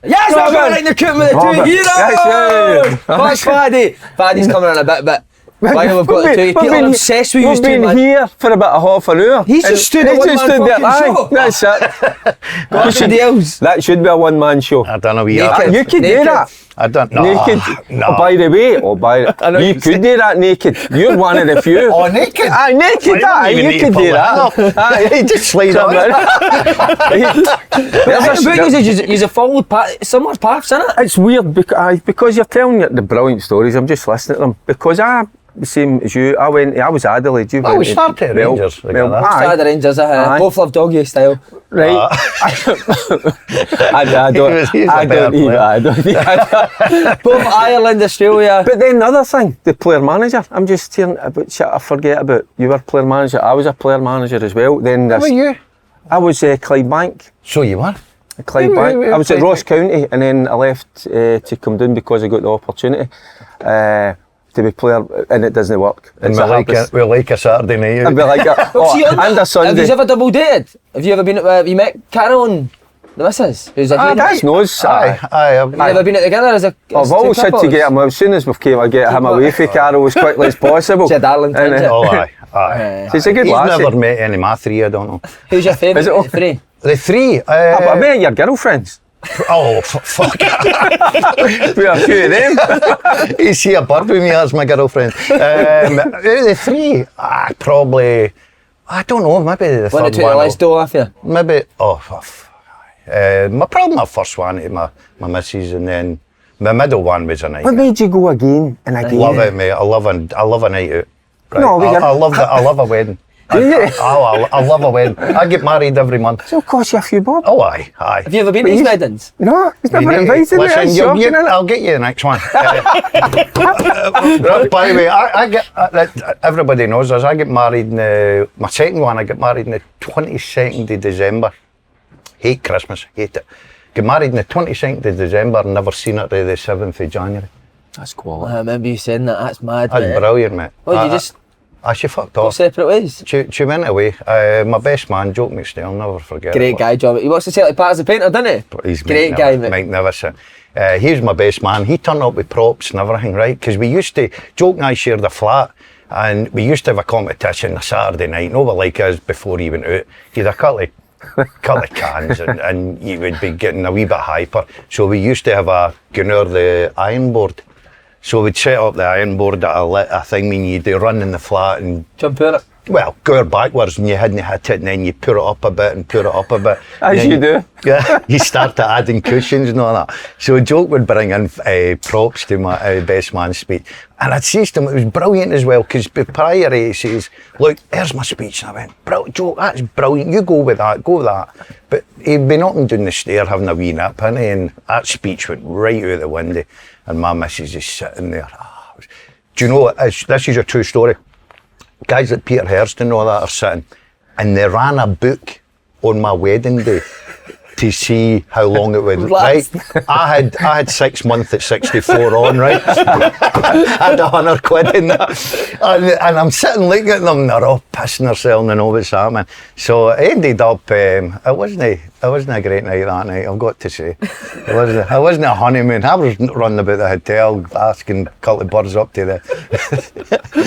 Yes, that's right in the coop with the two heroes! Thanks, Faddy. Faddy's coming in a bit, but why we've got the two. People are obsessed with you two, man. We've been here for about a half an hour. He's just stood at one-man fucking show. That's it. Gordon Dalziel. That should be a one-man show. I don't know. You could do that. I don't know. Naked. No. Oh, by the way, you could do that naked. You're one of the few. Oh, naked? Naked, you could do that. He just slid on. He's a followed similar paths, isn't it? It's weird because you're telling the brilliant stories. I'm just listening to them because the same as you. I was Adelaide. You we started at Rangers. Started at Rangers. Both love doggy style. Right. I don't either. Both Ireland, Australia. But then the other thing, the player manager. I'm just hearing about shit I forget about. You were player manager. I was a player manager as well. Then who were you? I was Clydebank. So you were? Clydebank. I was at Ross County and then I left to come down because I got the opportunity. To be player, and it doesn't work. And we like a Saturday night. And a Sunday. Have you ever double dated? Have you ever been? Have you met Carol and the missus? Who's a That's knows. Have you ever been together as a? I've always had to get him. As soon as we came, I get him away from Carol as quickly as possible. She's a darling. Aye. She's a good He's lassie. never met any of my three. I don't know. Who's your favourite? Is it three? The three. I met your girlfriends. Oh, fuck. We have a few of them. You see a bird with me as my girlfriend. The three, probably, I don't know, maybe the third one. Took the last door off you? Maybe, probably my first one, my missus, and then my middle one was a night. What made you go again and again? Love it, mate. I love a night out. Right. No, I love a wedding. I love a wedding. I get married every month. So it costs you a few bob. Oh, aye. Have you ever been to these weddings? No, he's never invited me. Listen, I'll get you the next one. By the way, I get everybody knows this. I get married in my second one. I get married on the 22nd of December. Hate Christmas, hate it. Get married on the 22nd of December and never seen it till the 7th of January. That's quality. I remember you saying that. That's mad. That's brilliant, mate. Well, you just. She fucked off. Separate ways? She went away. My best man, Joe McStay, I'll never forget. Great guy, John. He works at Celtic Park as a painter, doesn't he? He's great guy, mate. Mike Nevison. He was my best man. He turned up with props and everything, right? Because we used to, Joe and I shared a flat, and we used to have a competition a Saturday night. No one like us before he went out. He had a couple of cans and he would be getting a wee bit hyper. So we used to have a Gunnar the iron board. So we'd set up the iron board at a thing when you'd run in the flat and jump out it. Well, go backwards and you hadn't hit it and then you put it up a bit and put it up a bit. As you do. Yeah, you start adding cushions and all that. So Joke would bring in props to my best man's speech. And I'd say to him, it was brilliant as well, because prior he says, look, here's my speech. And I went, Joke, that's brilliant, you go with that. But he'd been up and down the stair having a wee nap, and that speech went right out the window. And my missus is sitting there. Do you know, this is a true story. Guys like Peter Hurst and all that are sitting, and they ran a book on my wedding day to see how long it would right. I had 6 months at 64 on, right? I had £100 in that, and I'm sitting looking at them, and they're all pissing themselves and all what's happening. So it ended up, it wasn't a great night that night, I've got to say. It wasn't a honeymoon. I was running about the hotel asking a couple of birds up to the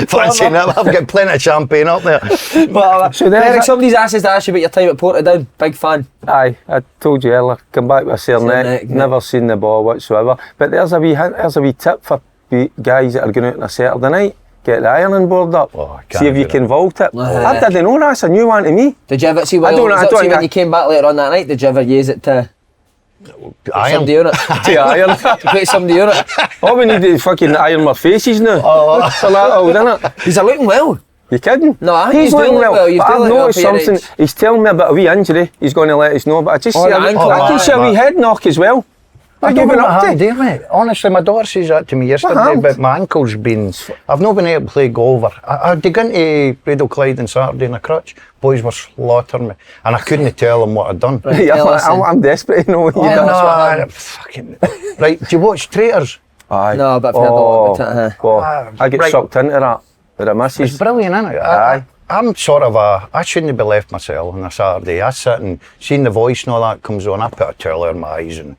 fancy that. I've got plenty of champagne up there. But so Eric, somebody's asked us to ask you about your time at Portadown. Big fan. Aye, I told you earlier, come back with a sore neck, never seen the ball whatsoever. But there's a wee tip for guys that are going out on a Saturday night. Get the ironing board up, see if you can vault it. I didn't know, that's a new one to me. Did you ever see when you came back later on that night, did you ever use it to iron? Somebody on it? To iron. To put somebody on it? Oh, we need to fucking iron my faces now. For that old, innit? He's looking well. You kidding? No, I think he's looking well. I've noticed something. He's telling me about a wee injury. He's going to let us know, but I just I can see a wee head knock as well. I don't know how to do it. Honestly, my daughter says that to me yesterday, but my ankle's been... I've not been able to play golf. I'd gone to Bradle Clyde on Saturday in a crutch. Boys were slaughtering me, and I couldn't tell them what I'd done. Right, I'm desperate to know what you've done. Fucking... Right, do you watch Traitors? Aye. No, but I've heard a lot about it. I get sucked into that. But it's brilliant, isn't it? Aye. I'm sort of I shouldn't be left myself on a Saturday. I sit and seen The Voice and all that comes on, I put a towel over my eyes and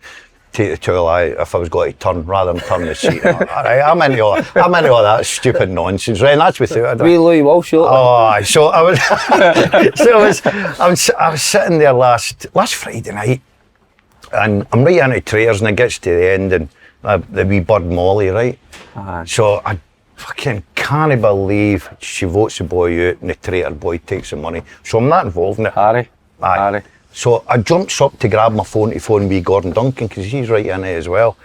take the tool out if I was going to turn rather than turn the seat. Alright, I'm into all that stupid nonsense, right? And that's without it. Wee Louis Walsh, Oh, so I was, I was sitting there last Friday night, and I'm right into trailers, and it gets to the end, and the wee bird Molly, right? So I fucking can't believe she votes the boy out, and the traitor boy takes the money. So I'm not involved in it. Harry. So I jumps up to grab my phone to phone wee Gordon Duncan, because he's right in it as well.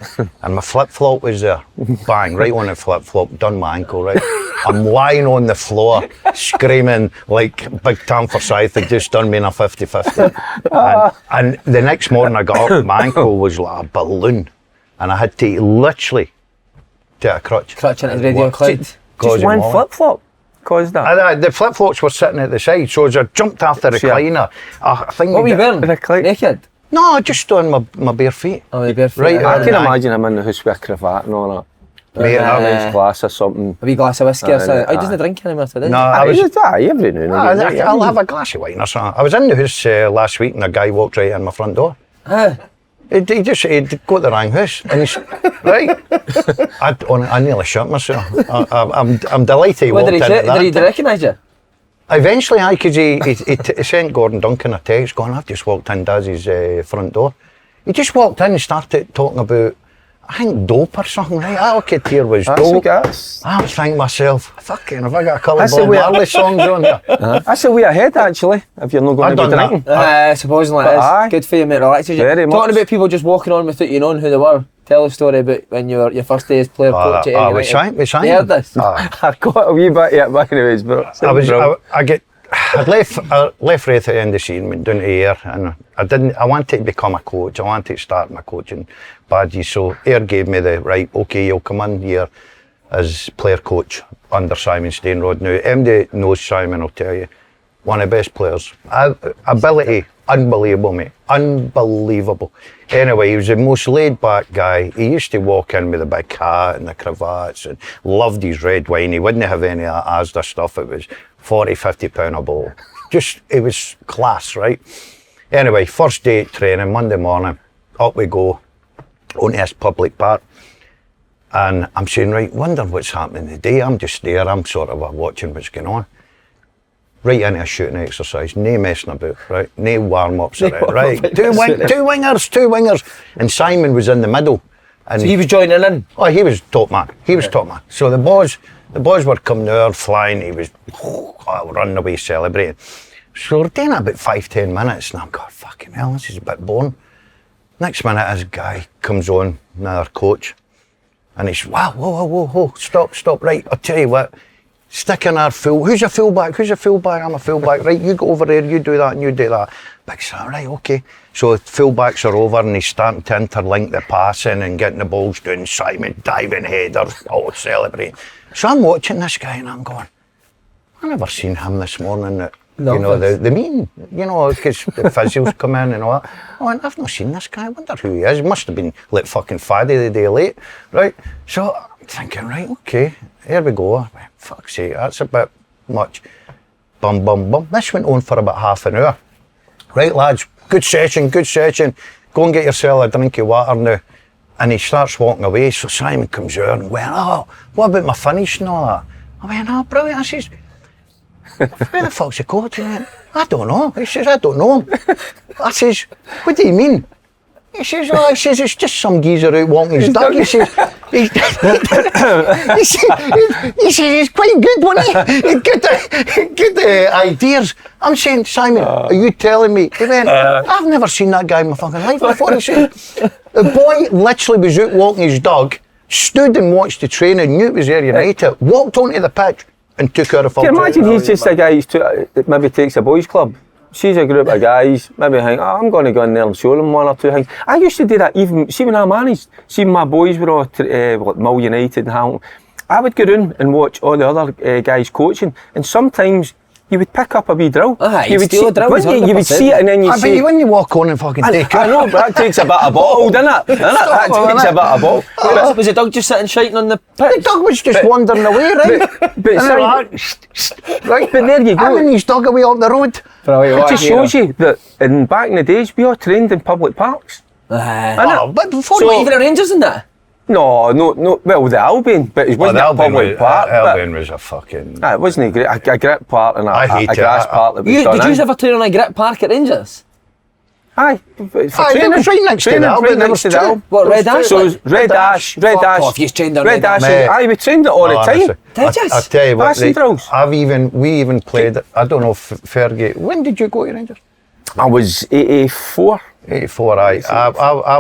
And my flip-flop was there. Bang, right on the flip-flop, done my ankle, right? I'm lying on the floor, screaming like Big Tam Forsyth had just done me in a 50-50. And the next morning I got up, my ankle was like a balloon. And I had to literally take a crutch. Crutch into the radio cloud. Just one flip-flop caused that? The flip-flops were sitting at the side, so as I jumped off the recliner, I think... What were you wearing? Naked? No, just on my bare feet. Oh, the bare feet. Right, I can imagine him in the house with a cravat and all that. Mate, a nice glass or something. A wee glass of whiskey or something. He doesn't drink anymore today. No, I was... every now and then. I'll have a glass of wine or something. I was in the house last week and a guy walked right in my front door. He'd go to the wrong house, and he's right. I nearly shot myself. I'm delighted he walked in. Did he recognise you? Eventually, because he sent Gordon Duncan a text going, I've just walked in Dazzy's front door. He just walked in and started talking about, I think, dope or something, right? All I could hear was dope. I was thinking to myself, fucking, have I got a couple of Bob Marley songs on there? That's a way ahead, actually, if you're not going to be drinking. Supposedly it is. Good for you, mate, relaxes you. Talking about people just walking on without you knowing who they were. Tell a story about when you were your first day as player coach at United. We sang. You heard this? I've got a wee bit yet back anyways, but I'd left right at the end of the season, went down to Ayr, and I wanted to become a coach. I wanted to start my coaching badges. So Ayr gave me the right, okay, you'll come in here as player coach under Simon Stainrod. Now, MD knows Simon, I'll tell you, one of the best players. Ability, unbelievable, mate. Unbelievable. Anyway, he was the most laid back guy. He used to walk in with a big hat and the cravats and loved his red wine. He wouldn't have any of that Asda stuff. It was 40, 50 pound a bottle. Just, it was class, right? Anyway, first day at training, Monday morning, up we go, on this public park. And I'm saying, right, wonder what's happening today. I'm just there, I'm sort of watching what's going on. Right into a shooting exercise, no messing about, right? No warm-ups, right? Two wingers. And Simon was in the middle. And so he was joining in? Oh, he was top man. Top man. So the boys were coming there, flying. He was running away celebrating. So we're doing it about 5-10 minutes, and I'm going, fucking hell, this is a bit boring. Next minute, this guy comes on, another coach, and he's, whoa, stop, right, I'll tell you what, stick in our full, who's your fullback, I'm a fullback, right, you go over there, you do that, and you do that. Big son, right, okay. So fullbacks are over, and he's starting to interlink the passing and getting the balls down, Simon diving headers, all celebrating. So I'm watching this guy, and I'm going, I've never seen him this morning. The meeting, because the physios come in and all that. Oh, and I've not seen this guy. I wonder who he is. He must have been like fucking Faddy the day late, right? So I'm thinking, right, okay, here we go. I went, fuck's sake, that's a bit much. Bum. This went on for about half an hour. Right, lads, good session. Go and get yourself a drink of water now. And he starts walking away. So Simon comes out and went, oh, what about my finish and all that? I went, oh, brilliant. I says, where the fuck's the coach? He went, I don't know. He says, I don't know him. I says, what do you mean? He says, it's just some geezer out walking his dog. He says, he says, he's quite good, wasn't he? Good ideas. I'm saying, Simon, are you telling me? He went, I've never seen that guy in my fucking life before. He said, the boy literally was out walking his dog, stood and watched the training, knew it was Ayr United, walked onto the pitch, and took out a full. Can you imagine he's just a guy that maybe takes a boys club, sees a group of guys, maybe think, I'm going to go in there and show them one or two things. I used to do that even, see when I managed, see when my boys were all Mull United and Hamilton, I would go in and watch all the other guys coaching, and sometimes you would pick up a wee drill. You would steal a drill. You would see it and then you say... But when you walk on and fucking take it. I know, but that takes a bit of bottle, doesn't it? That takes a bit of bottle. Was the dog just sitting shiting on the pitch? The dog was just wandering away, right? But there you go. And his dog away up the road. It just shows you that back in the days, we all trained in public parks. But before So even the Rangers in that? No. Well, the Albion, but it wasn't a public park. Albion was a fucking... It wasn't a grit park and a grass park that was Did done you ever train on a grit park at Rangers? Aye, for training. It was right next to the Albion. Right next to the Albion. What, Red Ash? So it was Red Ash. Fuck off, you've trained on Red Ash. Aye, we trained it all the time. Did you? I'll tell you what, Passing drills. we even played, I don't know if Fergie, when did you go to Rangers? I was 84. 84, I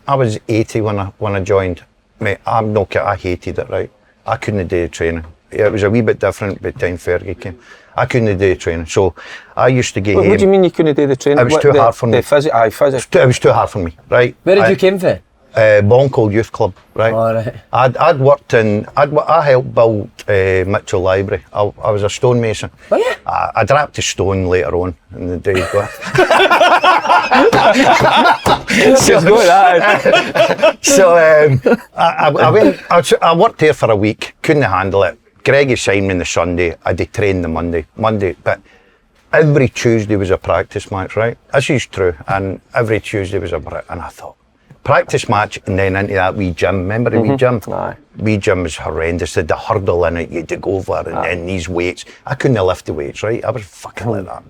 was 80 when I joined. Mate, I'm no kidding, I hated it, right? I couldn't do the training. It was a wee bit different by the time Fergie came. I couldn't do the training, so I used to get home. What do you mean you couldn't do the training? It was too hard for me. Physics. It was too hard for me, right? Where did you came from? Boncold Youth Club, right? Oh, right. I'd worked I helped build Mitchell Library. I was a stonemason. Oh yeah? I draped to stone later on in the days. So I worked there for a week, couldn't handle it. Greggy signed me on the Sunday, I did train the Monday, but every Tuesday was a practice match, right? This is true, and every Tuesday was and I thought, practice match and then into that wee gym, remember the wee gym? Aye. Wee gym was horrendous, they had the hurdle in it, you had to go over and then these weights. I couldn't lift the weights, right? I was fucking like that.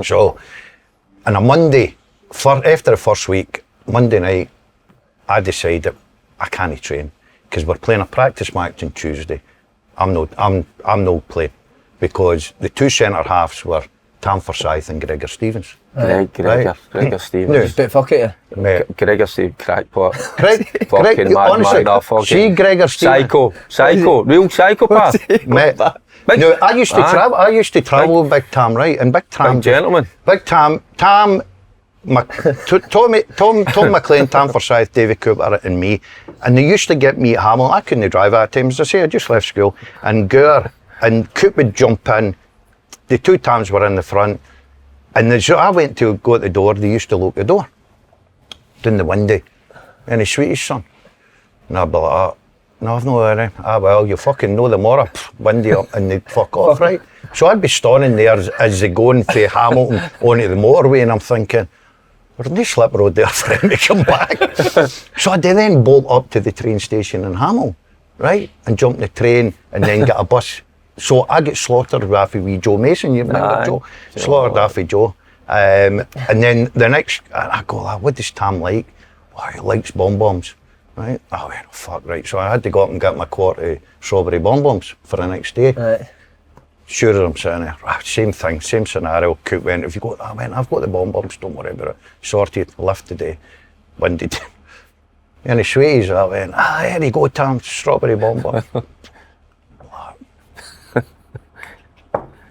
So, on a Monday, after the first week, Monday night, I decided I can't train because we're playing a practice match on Tuesday. I'm no playing because the two centre halves were Tam Forsyth and Gregor Stevens. Gregor Stevens. Bit fuck it, yeah. Gregor Stevens, crackpot. Fucking honestly, see Gregor Stevens. Psycho, real psychopath. Mate, no, I used to travel with Big Tam, right? And Big Tam, Big gentleman. Big Tam, Tom McLean, Tam Forsyth, David Cooper and me, and they used to get me at Hamilton. I couldn't drive at times, as I say, I just left school, and Gower and Coop would jump in, the two Tams were in the front, and so I went to go at the door, they used to lock the door, down the window, any sweetest son, and I'd be like, oh, no, I've no worry. Well, you fucking know the more, windy up, and they'd fuck off, right? So I'd be standing there as they going from Hamilton onto the motorway, and I'm thinking, there's no slip road there for him to come back. So I'd then bolt up to the train station in Hamilton, right? And jump the train and then get a bus. So I get slaughtered with wee Joe Mason, you remember Joe? Slaughtered after Joe. And then the next, I go, what does Tam like? Well, he likes bonbons, right? I went, fuck, right. So I had to go up and get my quart of strawberry bonbons for the next day. Right. Sure, I'm sitting there, same thing, same scenario. Coop went, I went, I've got the bonbons, don't worry about it. Sorted, left today, winded. And the sweeties, I went, here you go, Tam, strawberry bonbon.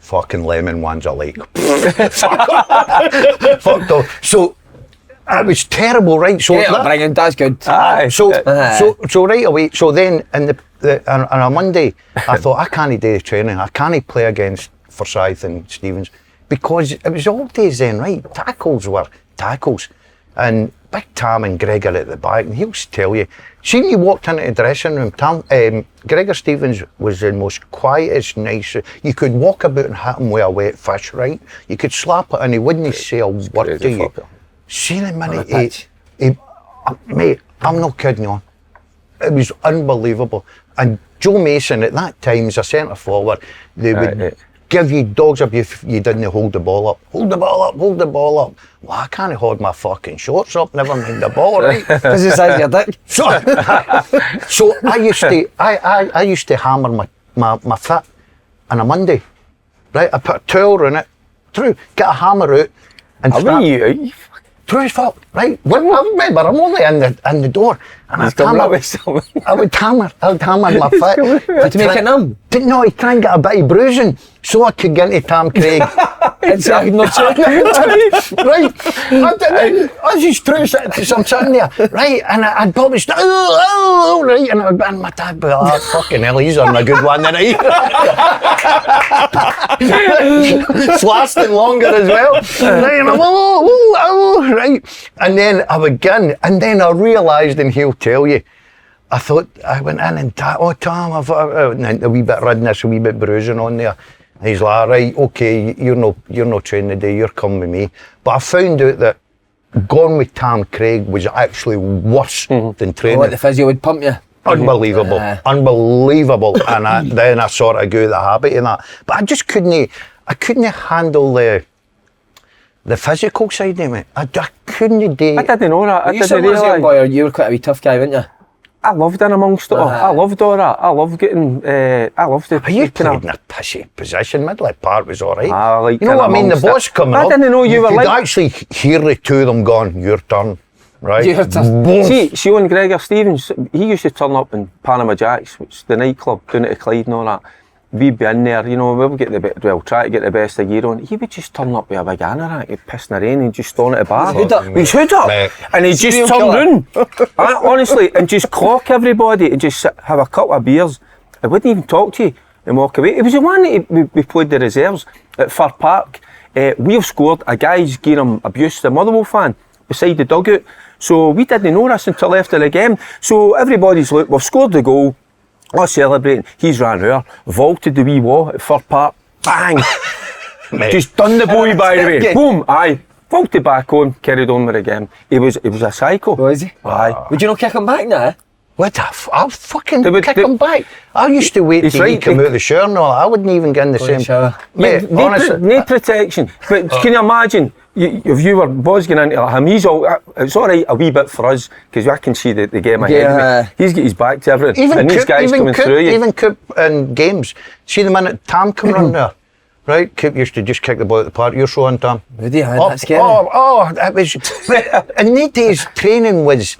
Fucking lemon ones are like, fuck off. So, it was terrible, right? So that's good. Aye. So right away, so then on a Monday, I thought, I can't do the training, I can't play against Forsyth and Stevens, because it was all days then, right? Tackles were tackles. And Big Tam and Gregor at the back, and he'll tell you, see when you walked into the dressing room, Gregor Stevens was the most quietest, nicest. You could walk about and hit him with a wet fish, right? You could slap it and he wouldn't say a word to you. See the minute mate, I'm not kidding on. It was unbelievable. And Joe Mason at that time as a centre forward, they would give you dogs up if you didn't hold the ball up. Hold the ball up, hold the ball up. Well, I can't hold my fucking shorts up, never mind the ball, right? Because it's like your dick. So I used to hammer my foot on a Monday, right? I put a towel in it, get a hammer out, and true as fuck, right? Well, I remember, I'm only in the door, and I'd hammer my foot. To make it numb? No, to try and get a bit of bruising, so I could get into Tam Craig. Right? I just true, so I'm sitting there, right? And I'd probably right? And my dad would be like, fucking hell, he's on a good one tonight. It's lasting longer as well. Right? And I'm right? And then I would get in, and then I realised, and he'll tell you, I went in and Tom, I've a wee bit redness, a wee bit bruising on there. And he's like, right, okay, you're no training today, you're coming with me. But I found out that going with Tam Craig was actually worse than training. What, the physio would pump you? Unbelievable, unbelievable. And then I sort of got the habit of that. But I just couldn't handle the physical side of it. I couldn't do it. I didn't know that. I didn't realise. Boy, you were quite a wee tough guy, weren't you? I loved in amongst it all. I loved all that. I loved getting, I loved it. You played in a pissy position. Middle part was all right. Like you know what I mean? The boss coming up. I didn't know you were like... could actually hear the two of them going, your turn. Right? Your turn. See on Gregor Stevens, he used to turn up in Panama Jacks, which is the nightclub down at Clyde and all that. We'd be in there, you know, we'll try to get the best of gear on. He would just turn up with a big anner, he'd piss in the rain and just stand at the bar. He's hood up. And he'd just turn round, honestly, and just clock everybody and just have a couple of beers. He wouldn't even talk to you and walk away. It was the one that we played the reserves at Fir Park. We've scored, a guy's giving him abuse, the Motherwell fan, beside the dugout. So we didn't know this until after the game. So everybody's like, we've scored the goal. We're celebrating. He's ran out, vaulted the wee wall at Fir Park, bang! Just done the boy by the way. Boom! Aye. Vaulted back on, carried on with the game. He was a psycho. Was he? Aye. Would you not kick him back now? What the I'll fucking kick him back. I used to wait till he come out of the shower and all that. I wouldn't even get in the same shower. Mate, honestly. No protection. But can you imagine, if you were boys getting into him, it's alright a wee bit for us, because I can see the game ahead of me. He's got his back to everything. Even and these guys coming through you. Even Coop in games. See the minute Tam come round there, right? Coop used to just kick the ball at the park. You're showing Tam. Would he? That's scary. That was... in these days, training was...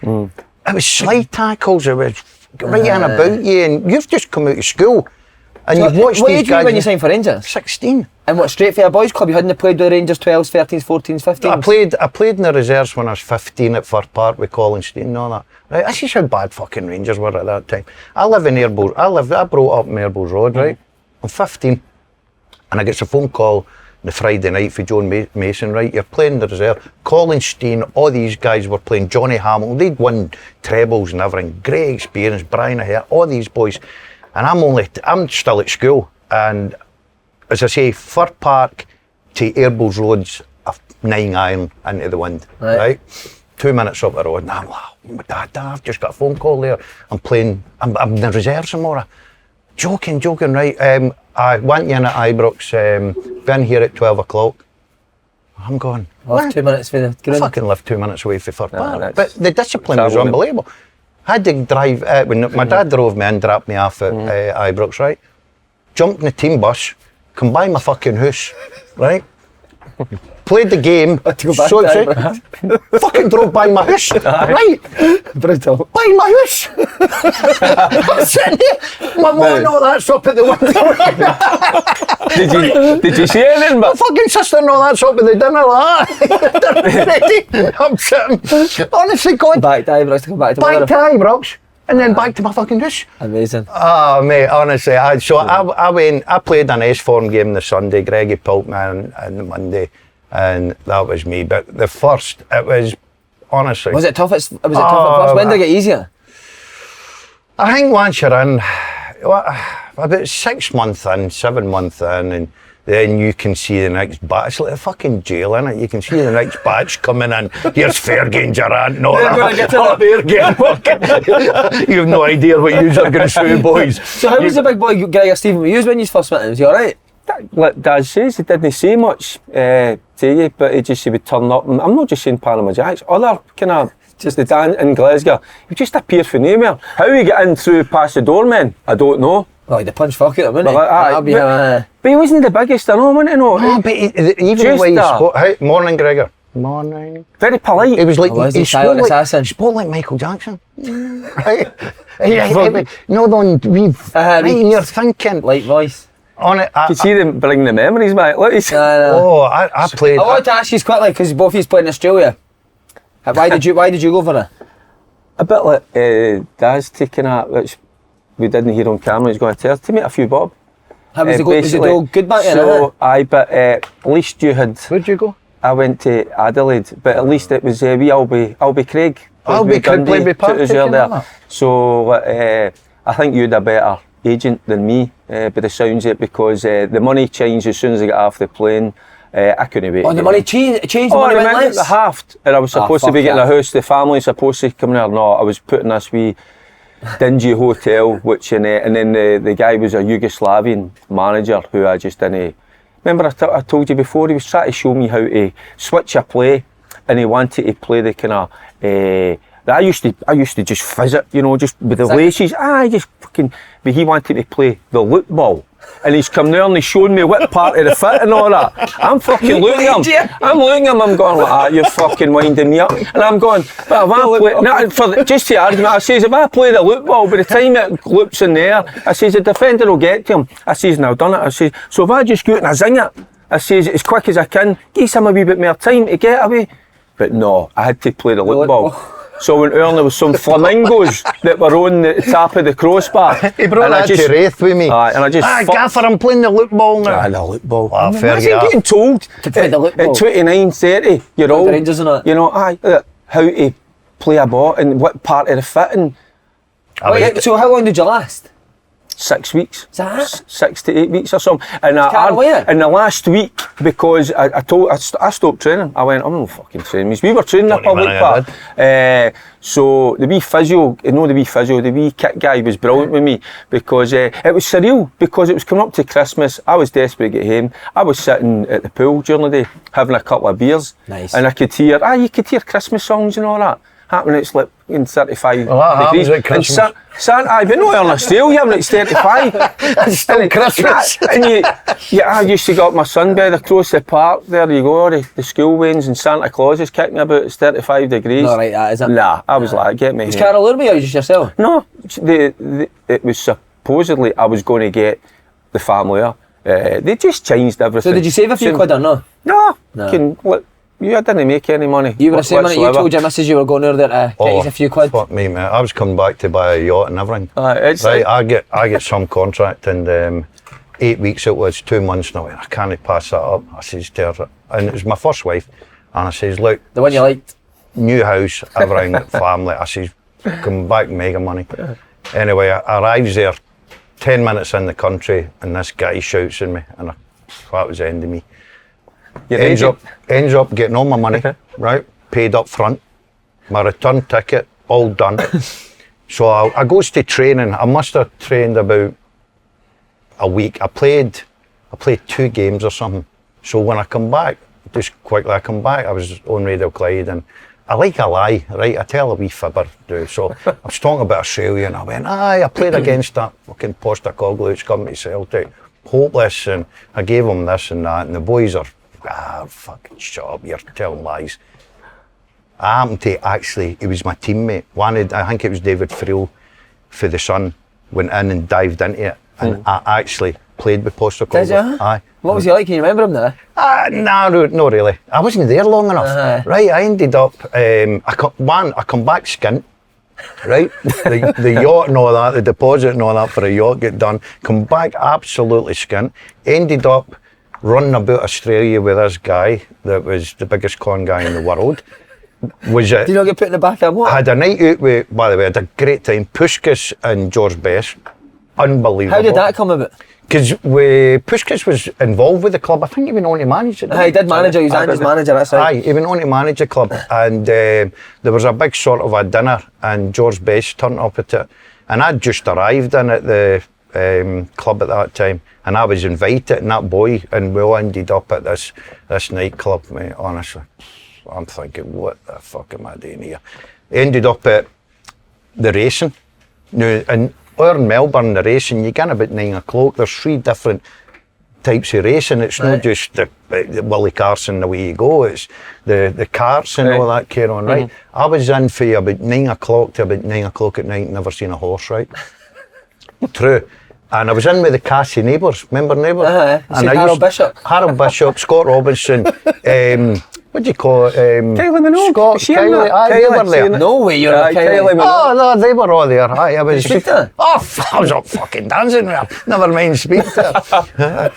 It was slide tackles, it was right in about you, and you've just come out of school and you've watched what these age guys. When you signed for Rangers? 16. And what, straight for a boys club? You hadn't played with Rangers 12s, 13s, 14s, 15s? I played in the reserves when I was 15 at Fir Park with Colin Steen and all that. Right, this is how bad fucking Rangers were at that time. I live in Airbows. I brought up in Airbows Road, right? I'm 15 and I get a phone call the Friday night for John Mason, right? You're playing the reserve. Colin Steen, all these guys were playing. Johnny Hamilton, they'd won trebles and everything. Great experience. Brian O'Hare, all these boys. And I'm still at school. And as I say, Fir Park to Airbows Road's a 9-iron into the wind, right? 2 minutes up the road, and I'm like, Dad, I've just got a phone call there. I'm in the reserves tomorrow. Joking, right? I went in at Ibrox, been here at 12 o'clock. I'm going, Left 2 minutes for the ground. I fucking lived 2 minutes away from Fir Park. That's But the discipline was unbelievable. I had to drive, when my dad drove me and dropped me off at Ibrox, right? Jumped in the team bus, come by my fucking house, right? Played the game, fucking drove by my house, right? Brutal. By my house! I'm sitting here, my mum and all that's up at the window. Did you see anything? My fucking sister and all that's up at the dinner like that. I'm sitting, honestly, God. Back to Ibrox to come back to Back to Ibrox, and then back to my fucking house. Amazing. Oh mate, honestly, I played an S-form game the Sunday, Greggy pulped me on the Monday, and that was me. But the first, it was, honestly... Was it tough? Was it tough at first? When did it get easier? I think once you're in, about 6 months in, 7 months in, and then you can see the next batch. It's like a fucking jail, innit? You can see the next batch coming in. Here's Fergie and Gerard and all that. You have no idea what yous are going to show, boys. So how was the big boy Gregor Stephen with you when you first met him? Was he alright? Like Dad says, he didn't say much to you, but he would turn up. And I'm not just saying Panama Jacks, other kind of, just the Dan in Glasgow, he just appeared from nowhere. How he got in through past the doorman, I don't know. Well, he'd punch fuck at him, wouldn't he? But he wasn't the biggest, I know, wasn't he? No, but even the way he spoke, hey, morning Gregor. Morning. Very polite. He was like, he spoke like Michael Jackson. Right? No, right in your thinking. Light voice. On it, you see them bring the memories back. Look, I played. I wanted to ask you quickly, because both of you played in Australia. Why did you go for it? A bit like Daz taking that, which we didn't hear on camera. He's going to meet a few bob. How was it all good back then? So but at least you had. Where'd you go? I went to Adelaide, but at least it was wee Albie Craig. Albie Craig played with Partick there. So I think you had a better agent than me, by the sounds of it, because the money changed as soon as I got off the plane, I couldn't wait. Oh, the money changed the Oh, money the went minute less? they halved, and I was supposed to be fuck getting a that. house. The family was supposed to come there. No, I was put in this wee dingy hotel, which and then the guy was a Yugoslavian manager who I just didn't. Remember I told you before, he was trying to show me how to switch a play, and he wanted to play the kind of. I used to just fizz it, just with the laces. Just fucking. But he wanted to play the loop ball. And he's come there and he's showing me what part of the fit and all that. I'm fucking looking at him. I'm looking at him, I'm going like, you're fucking winding me up. And I'm going, but if I play, just to argument, I says, if I play the loop ball, by the time it loops in there, I says, the defender will get to him. I says, now done it. I says, so if I just go out and I zing it, I says, as quick as I can, give him a wee bit more time to get away. But no, I had to play the loop ball. So I went there and there was some flamingos that were on the top of the crossbar. He brought that to Wraith with me. And I just Gaffer, I'm playing the loop ball now. The loop ball. Fair Imagine getting told to play the loop ball. At 29, 30 year old, Rangers and that. How to play a ball and what part of the fitting. So how long did you last? 6 weeks. Is that it? 6 to 8 weeks or something. And in the last week, because I stopped training, I went, I'm not fucking training. We were training at public park. So the wee physio, the wee kit guy was brilliant with me because it was surreal because it was coming up to Christmas. I was desperate to get home. I was sitting at the pool during the day having a couple of beers. Nice. And I could hear, you could hear Christmas songs and all that. Happening, it's like in 35 well, that degrees. At Christmas. I've been not in Australia when it's 35. It's still Christmas. And I used to go up my sunbed across the park. There you go, the school wains and Santa Claus is kicking about. It's 35 degrees. Not right, that is it? Nah, I was like, get me. Was Carol with me or just yourself? No, it was supposedly I was going to get the family there. They just changed everything. So did you save a few quid or no? No. I didn't make any money. You were the same minute you told your missus you were going over there to get you a few quid. Fuck me, man. I was coming back to buy a yacht and everything. I get some contract and 8 weeks it was, 2 months now. I can't pass that up. I says to her, and it was my first wife, and I says, look. The one you liked? New house, everything, family. I says, come back, mega money. Anyway, I arrives there, 10 minutes in the country, and this guy shouts at me, and that was the end of me. Ends up getting all my money, right? Paid up front, my return ticket, all done. So I goes to training. I must have trained about a week. I played 2 games or something. So when I come back, just quickly I come back, I was on Radio Clyde and I like a lie, right? I tell a wee fibber, dude. So I was talking about Australia and I went, I played against that fucking Postecoglou who's come to Celtic. Hopeless, and I gave him this and that, and the boys are, fucking shut up, you're telling lies. I happened to actually, he was my teammate, I think it was David Friel for the Sun, went in and dived into it, and I actually played with Postecoglou. Did you? Aye. What was he like? Can you remember him there? No, not really. I wasn't there long enough. Right, I ended up, I come back skint. Right, the yacht and all that, the deposit and all that for a yacht get done. Come back absolutely skint. Ended up running about Australia with this guy that was the biggest con guy in the world. Did you not get put in the back of what? Ah, I had a night out with, by the way, I had a great time. Puskis and George Best, unbelievable. How did that come about? Because Puskis was involved with the club. I think he went on to manage it. He did manage it, he was Andy's manager, that's right. Aye, he went on to manage the club and there was a big sort of a dinner and George Best turned up at it. And I'd just arrived in at the club at that time and I was invited and that boy, and we all ended up at this nightclub, mate, honestly. I'm thinking, what the fuck am I doing here? Ended up at the racing. Now, and or in Melbourne, the racing, you get about 9 o'clock. There's 3 different types of racing. It's not just the Willie Carson, the way you go. It's the carts and all that carry on, right? I was in for about 9 o'clock to about 9 o'clock at night, never seen a horse, right? True. And I was in with the Cassie neighbours, remember neighbours? And Harold Bishop. Harold Bishop, Scott Robinson, what do you call it? Kylie Minogue. Scott, Kylie, they were there. No way you're Kylie Minogue. Oh, no, they were all there. I was speak to her? I was up fucking dancing with her. Never mind speak to her.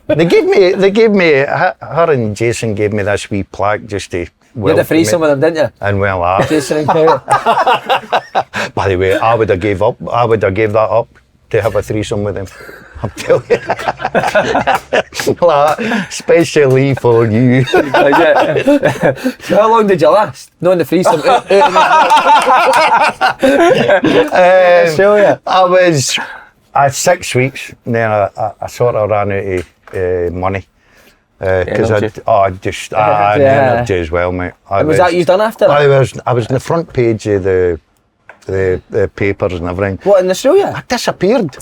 They gave me, her and Jason gave me this wee plaque just to... You had a threesome with them, didn't you? And well, Jason and Kylie. by the way, I would have gave that up to have a threesome with him. I'm telling you. Like, especially for you. So how long did you last? No, in the threesome. I was 6 weeks, and then I sort of ran out of money. Because energy as well, mate. And was that you done after that? I was on the front page of the papers and everything. What, in Australia? I disappeared.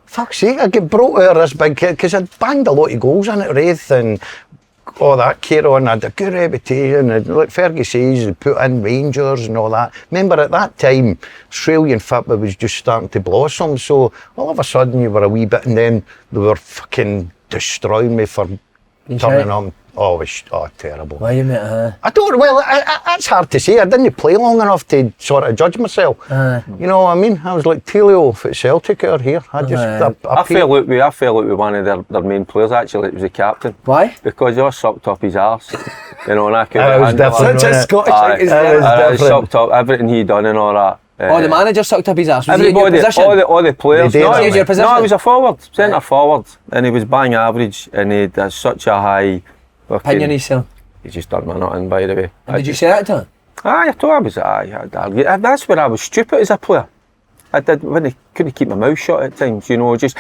Fuck's sake, I get brought out of this big kid because I'd banged a lot of goals in at Wraith and all that carry on. I had a good reputation, and like Fergie says, they put in Rangers and all that. Remember at that time, Australian football was just starting to blossom, so all of a sudden you were a wee bit, and then they were fucking destroying me for turning on. Oh, it was terrible. Why you, mate? I don't, well, that's hard to say. I didn't play long enough to sort of judge myself. You know what I mean? I was like Telio at Celtic out here. I fell out with one of their main players, actually. It was the captain. Why? Because he all sucked up his arse. You know, and I couldn't handle it. Such a Scottish thing. He sucked up everything he done and all that. The manager sucked up his arse. Was everybody, he in your position? all the players. No, he was your position? No, he was a forward, centre forward, and he was bang average, and he had such a high opinion himself. He just done my nothing, by the way. And did you say that to him? I told him that's where I was stupid as a player. I couldn't keep my mouth shut at times, you know, just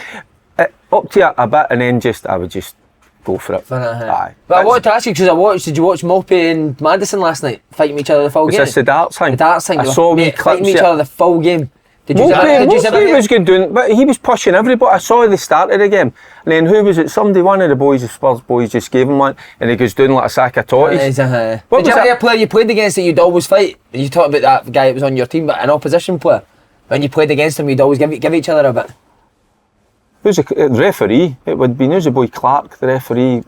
up to a bit, and then I would just go for it. But I wanted to ask you, because did you watch Maltby and Madison last night fighting each other the full game? It's the darts thing. The darts thing. I saw me fighting each other the full game. He was good doing, but he was pushing everybody. I saw the start of the game, and then who was it? One of the boys, the Spurs boys, just gave him one, and he was doing like a sack of totties. Did you ever get a player you played against that you'd always fight? You talked about that guy that was on your team, but an opposition player. When you played against him, you'd always give each other a bit. Who's the referee? It would be the boy Clark, the referee.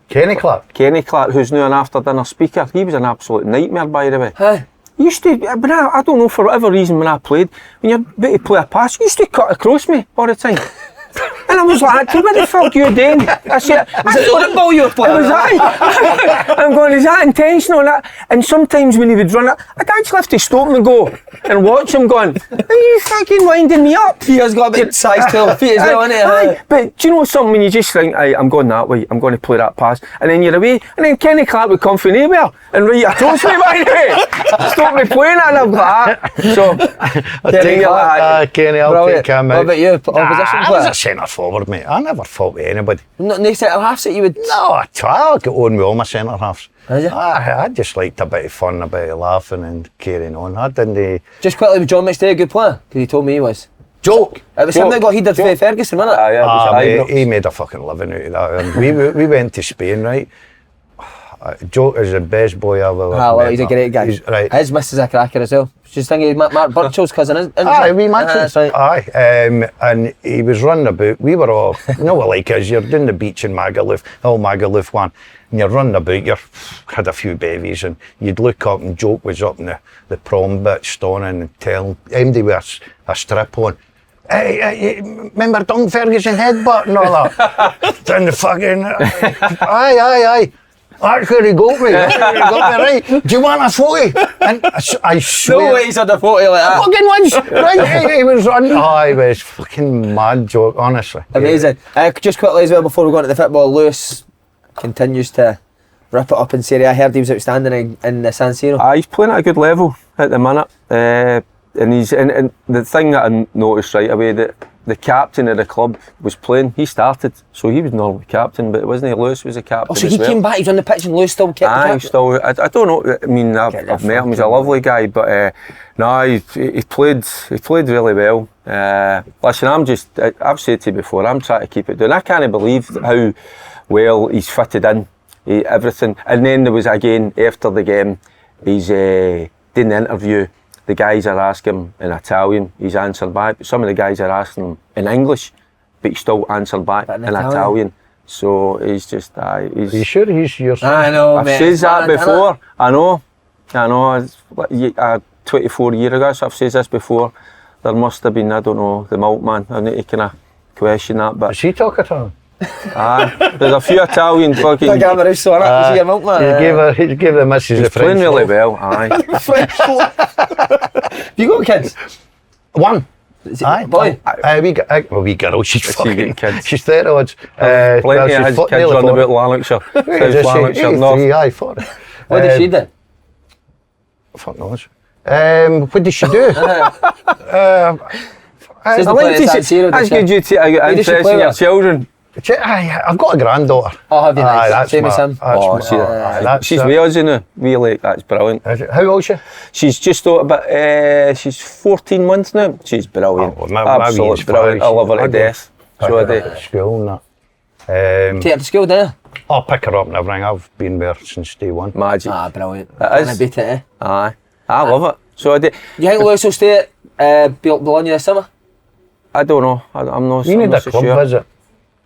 Kenny Clark, who's now an after dinner speaker. He was an absolute nightmare, by the way. He used to, but I don't know, for whatever reason, when I played, when you're about to play a pass, he used to cut across me all the time. And I was like, what the fuck are you doing? I said, was it football you were playing? I was like, I'm going, is that intentional? And sometimes when he would run it, I'd actually have to stop him and go and watch him going, are you fucking winding me up? He has got a bit size 12 feet as well, innit? But do you know something, when you just think, I'm going that way, I'm going to play that pass, and then you're away, and then Kenny Clark would come from nowhere and right your toes me, by the way. Stop me playing it, and I'm like that. So, Kenny, I'll take him out. What about you, opposition player? I was a centre forward, mate. I never fought with anybody. Not no centre halves that you would? No, I get on with all my centre halves. Did you? I just liked a bit of fun, a bit of laughing and carrying on. I didn't. Just quickly, was John McStay a good player? Because he told me he was. Joke. It was him that got heated for Ferguson, wasn't it? He made a fucking living out of that. And we went to Spain, right? Joe is the best boy I've ever met. He's a great guy. Right. His missus a cracker as well. She's thinking Mark Burchell's cousin, isn't it? We matched. And he was running about. We were all, you know what like is, you're down the beach in Magaluf, Magaluf one, and you're running about, you had a few bevies, and you'd look up and Joke was up in the prom bit, stoning and telling MD with a strip on. Hey, remember Don Ferguson headbutt and all that? Down the fucking, aye. That's where he got me. Right. Do you want a photo? And I swear. No way he's had a photo like that. Fucking once. Right. He was running. It was fucking mad joke, honestly. Amazing. Just quickly as well, before we go into the football, Lewis continues to rip it up in Serie A. I heard he was outstanding in the San Siro. He's playing at a good level at the minute. And the thing that I noticed right away, that the captain of the club was playing. He started, so he was normally captain, but it wasn't he? Lewis was the captain. So he came back, he was on the pitch, and Lewis still kept the captain? I don't know. I mean, I've met him. He's a lovely guy, but he played really well. Listen, I've said to you before, I'm trying to keep it doing. I can't believe how well he's fitted in, everything. And then there was again after the game, he's doing the interview. The guys are asking him in Italian, he's answered back. But some of the guys are asking him in English, but he still answered back in Italian. So he's just, Are you sure he's your son? I know, I've said that before. I know. 24 years ago, so I've said this before. There must have been, I don't know, the malt man. I need to kind of question that. But is he talking to him? There's a few Italian fucking. Is he your milk man? He gave the missus a French. He's playing really well, aye. Have you got kids? One. Aye, boy. Wee girl, she's fucking, kids. she's 30 odds. Plenty of his kids on about Lanarkshire. South Lanarkshire, North. Aye, 40. What did she do? Fuck knows. What did she do? Says the player at San Siro, That's did good you take an did she interest play in your with? children. I've got a granddaughter. Oh, have you? Nice. That's Same as him. She's with us, isn't it? Really, that's brilliant. How old is she? She's just out about, she's 14 months now. She's brilliant. Oh, well, Absolutely brilliant. I love her to death. So I do. At school and Take her to school, didn't you? I'll pick her up and everything. I've been there since day one. Magic. Brilliant. It is. Can't beat it, eh? Aye. I love it. So I do. You think Lewis will stay at Bologna this summer? I don't know. I'm not. You I'm need not a so club sure. visit.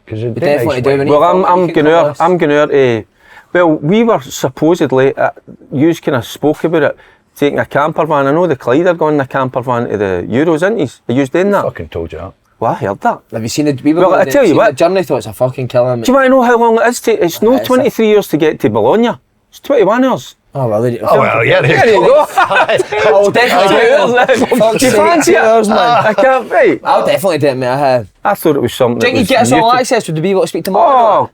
Because it'd be definitely nice. do. We need Well, you I'm can going come to. Well, we were supposedly. You kind of spoke about it. Taking a camper van. I know the Clyde are going in a camper van to the Euros, isn't he? Are you doing that? Fucking told you that. Well, I heard that. Have you seen it? We were Well, going I tell you seen what. the journey thought it's a fucking killer. Do you want to know how long it is? It's no It's 23 years to get to Bologna. It's 21 hours. Oh, well, Oh, well, yeah, There you go. I'll definitely do it. Do you fancy it? Man. I can't wait. I'll definitely do it, mate. I thought it was something. Do you think that you was get us all new to- access? Would you be able to speak to Martin? Oh,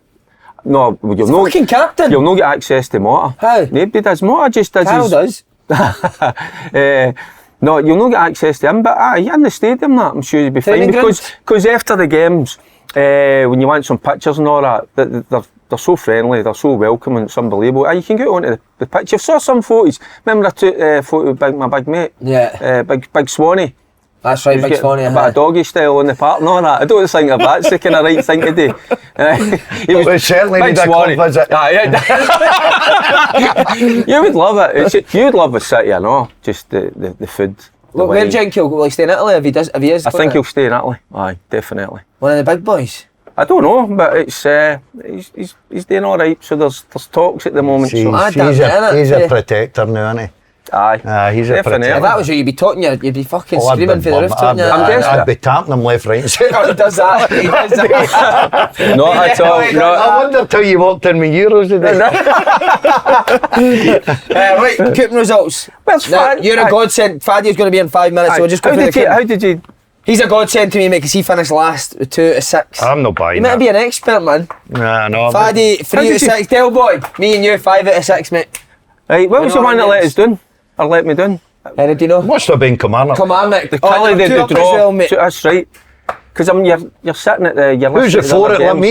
no, well, you'll not. Fucking captain. You'll not get access to Mota. How? Nobody does. Mota just does Carol his. does. No, you'll not get access to him, but in the stadium, that I'm sure you'll be fine Training because after the games, when you want some pictures and all that, they're so friendly, they're so welcoming, it's unbelievable. You can get onto the pitch. You saw some photos. Remember I took a photo of my big mate, Yeah. Big Swanee. That's right, Big Swanee. A bit of doggy style on the park and all that. I don't think of that's the kind of right thing to do. He was We certainly Big need a club Swanee. visit. You would love it. You'd love the city, I know. Just the food. Well, where do you think will he stay in Italy if he does? If he is, I think he'll stay in Italy. Aye, definitely. one of the big boys. I don't know, but it's he's doing all right. So there's talks at the moment. See, So, he's a protector now, isn't he? aye, He's a definitely. If protector. that was you, you'd be talking. You'd be fucking Oh, I'd screaming be for the rooftop. bummed. I'd be tapping him left, right and centre. He does that. He does that. Not at all. No. I wonder till you walked in with Euros today. Right, Couping results. Well, it's Now, fine. you're a godsend. Faddy's going to be in 5 minutes, so we'll just go through the Couping. How did you? He's a godsend to me, mate, because he finished last with 2 out of 6. I'm not You buying meant to that. be an expert, man. No. Faddy, 3 out of did you- 6. Del boy, me and you, 5 out of 6, mate. Right, what was know the one what that it let is? us down? Or let me down? Any do you know? Must have been Kilmarnock. Come on, mate. The colour, you're the 2 up as draw. well, mate. That's right. Because you're sitting at the. You're Who's it listening for to it? the Let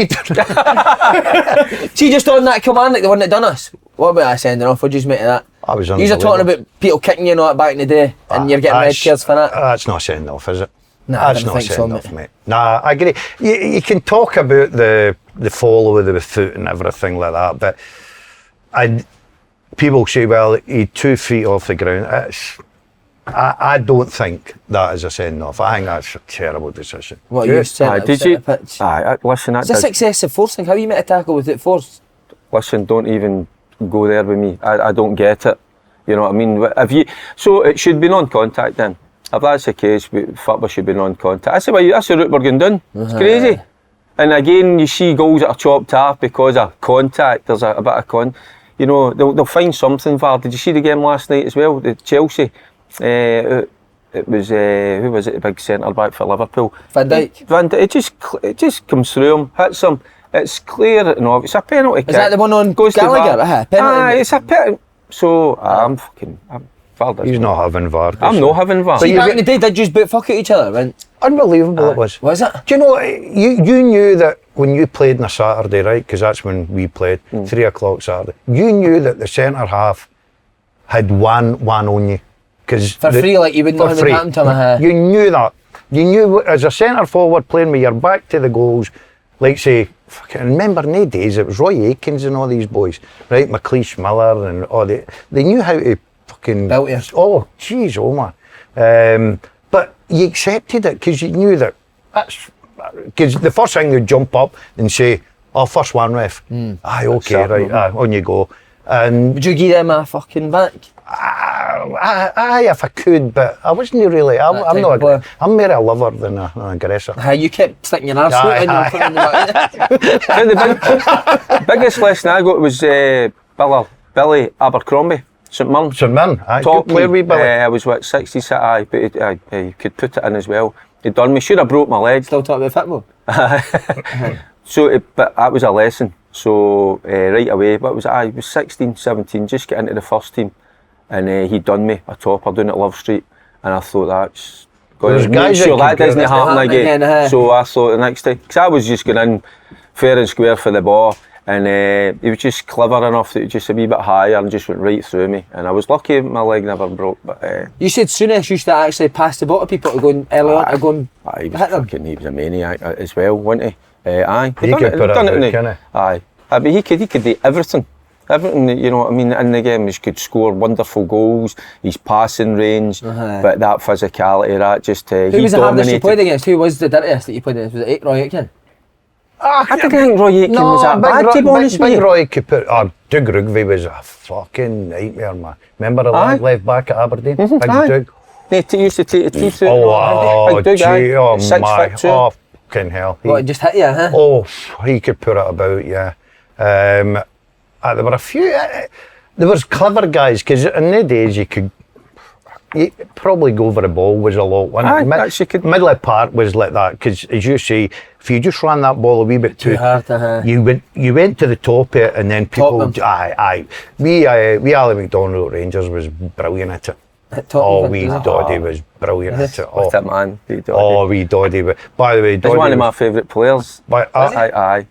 games. me. See, just on that Kilmarnock, the one that done us. What about I sending off? What'd you make of that? I was You're talking about people kicking you and all that back in the day, and you're getting red cards for that. That's not sending off, is it? Nah, I That's don't not think so, sending mate. off, mate. Nah, I agree. You can talk about the follow with the foot and everything like that, but people say, well, he's 2 feet off the ground. I don't think that is a send off. I think that's a terrible decision. What you said? Did you? Listen, that It's a does. successive force thing. How you make a tackle without force? Listen, don't even go there with me. I don't get it. You know what I mean? So it should be non-contact then. If that's the case, football should be non-contact. That's the route we're going down. It's crazy. And again, you see goals that are chopped off because of contact. There's a bit of You know, they'll find something. VAR. Did you see the game last night as well? The Chelsea. It was who was it? The big centre back for Liverpool. Van Dijk. It just comes through him, hits him. It's clear and obvious. It's a penalty kick. Is that the one on Goes to Gallagher? VAR. Penalty. It's a penalty. So I'm VAR doesn't He's not having VAR. I'm not having VAR. See, back in the day, did you just boot fuck at each other? When, Unbelievable it was. was it? Do you know, you knew that when you played on a Saturday, right, because that's when we played, 3 o'clock Saturday, you knew that the centre half had one on you. For free, like you wouldn't know how it happened to him. You knew that. You knew as a centre forward playing with your back to the goals, like say, fucking remember in the days, it was Roy Aikens and all these boys, right, McLeish Miller and all they knew how to fucking... Belt you. Oh, jeez, oh man. But you accepted it because you knew that that's... Because the first thing you'd jump up and say, oh, first one ref. Aye, okay, right, on you go. And Would you give them a fucking back? aye, if I could, but I wasn't really. I'm type not. of player. I'm more a lover than an aggressor. You kept sticking your arse out in The biggest lesson I got was Billy Abercrombie, St Mirren. St Mirren, aye, Top good player, league. wee Billy. I was 60 set, but he could put it in as well. He done me. Should have broke my leg. Still talking about football? So, but that was a lesson. So right away, but I was 16, 17, just get into the first team, and he done me a topper down at Love Street, and I thought that's. There's guys that doesn't happen again. So I thought the next time, because I was just going in fair and square for the ball, and he was just clever enough that he just a wee bit higher and just went right through me, and I was lucky my leg never broke. But you said Souness used to actually pass the ball to people to go in early on to go and hit them. He was a maniac as well, wasn't he? Aye. He could put it out, can he? Aye. But he could do everything. Everything, you know what I mean, in the game. He could score wonderful goals, his passing range, but that physicality, that just Who was the hardest you played against? Who was the dirtiest that you played against? Was it Roy Aitken? I didn't think Roy Aitken was that bad, to be honest with you. Big Roy could put... Doug Rugby was a fucking nightmare, man. Remember the lad left back at Aberdeen? Big Doug? He used to take the teeth out. Big Doug, oh 6 my, foot 2. oh fucking hell. What, just hit you, huh? Oh, he could put it about, yeah. There were a few... there was clever guys, because in the days you probably go over the ball was a lot. Middle part was like that, because as you say, if you just ran that ball a wee bit too hard, you went to the top of it, and then people... We Ali McDonald at Rangers was brilliant at it. Wee Doddy was brilliant at it. What a man, wee Doddy. Wee Doddy. By the way, Doddy he's one of my favourite players. Aye.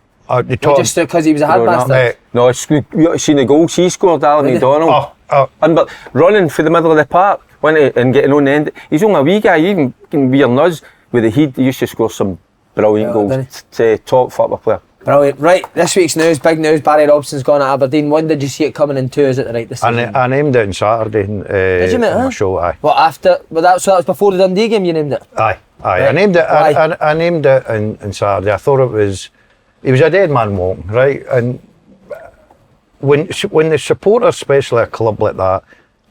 Just because he was a hard bastard? No, you seen the goals he scored, Alan McDonald. But running for the middle of the park and getting on the end. He's only a wee guy, even weird nudge with the heat. He used to score some brilliant goals. Top football player. Brilliant. Right, this week's news, big news. Barry Robson's gone at Aberdeen. One, did you see it coming, and two, is it the right decision? I named it on Saturday. Did you, mate? On my show, aye. What, after? So that was before the Dundee game you named it? Aye. Right. I named it. I named it on Saturday. I thought it was a dead man walking, right? And when the supporters, especially a club like that,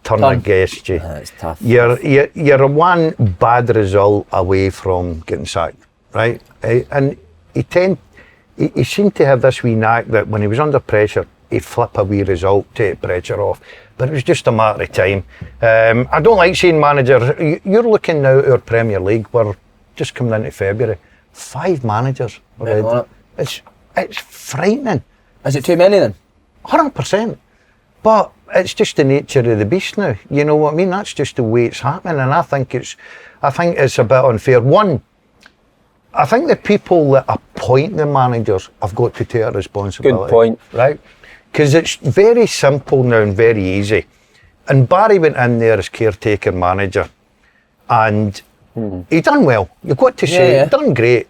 turn against you, it's tough. You're one bad result away from getting sacked, right? And he seemed to have this wee knack that when he was under pressure, he'd flip a wee result, take pressure off. But it was just a matter of time. I don't like saying manager. You're looking now at our Premier League. We're just coming into February. 5 managers already. It's frightening. Is it too many then? 100%. But it's just the nature of the beast now. You know what I mean? That's just the way it's happening, and I think it's a bit unfair. One, I think the people that appoint the managers have got to take a responsibility. Good point. Right? Because it's very simple now and very easy. And Barry went in there as caretaker manager, and he done well. You've got to say, he done great.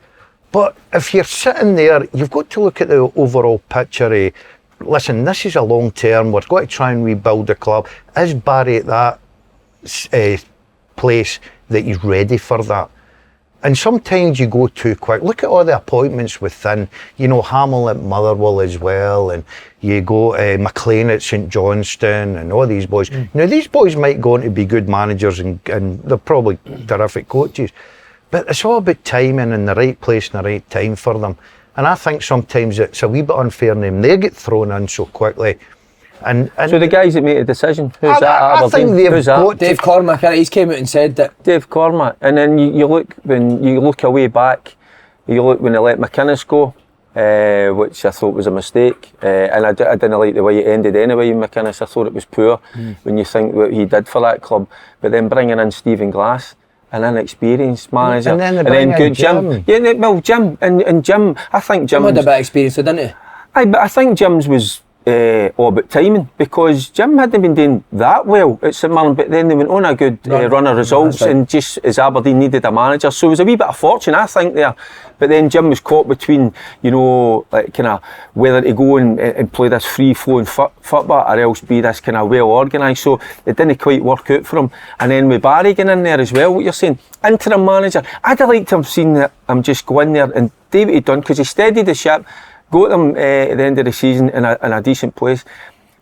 But if you're sitting there, you've got to look at the overall picture. Listen, this is a long term. We've got to try and rebuild the club. Is Barry at that place that he's ready for that? And sometimes you go too quick. Look at all the appointments within, Hamill at Motherwell as well, and you go McLean at St Johnstone and all these boys. Now, these boys might go on to be good managers and they're probably terrific coaches, but it's all about timing and the right place and the right time for them. And I think sometimes it's a wee bit unfair on them. They get thrown in so quickly. And so the guys that made a decision, who's that? I think they've got Dave Cormack. He's came out and said that. Dave Cormack. And then you look away back, you look when they let McInnes go, which I thought was a mistake. And I didn't like the way it ended anyway in McInnes. I thought it was poor when you think what he did for that club. But then bringing in Stephen Glass, an inexperienced manager, and then good Jim. Yeah, well, Jim and Jim. I think Jim had a bit of experience, didn't he? But I think Jim's was all about timing, because Jim hadn't been doing that well at St Mirren, but then they went on a good run of results, and just as Aberdeen needed a manager, so it was a wee bit of fortune, I think, there. But then Jim was caught between, like kind of whether to go and play this free-flowing football or else be this kind of well-organised, so it didn't quite work out for him. And then with Barry getting in there as well, what you're saying, interim manager, I'd have liked to have seen that him just go in there and do what he'd done, because he steadied the ship, got them at the end of the season in a decent place.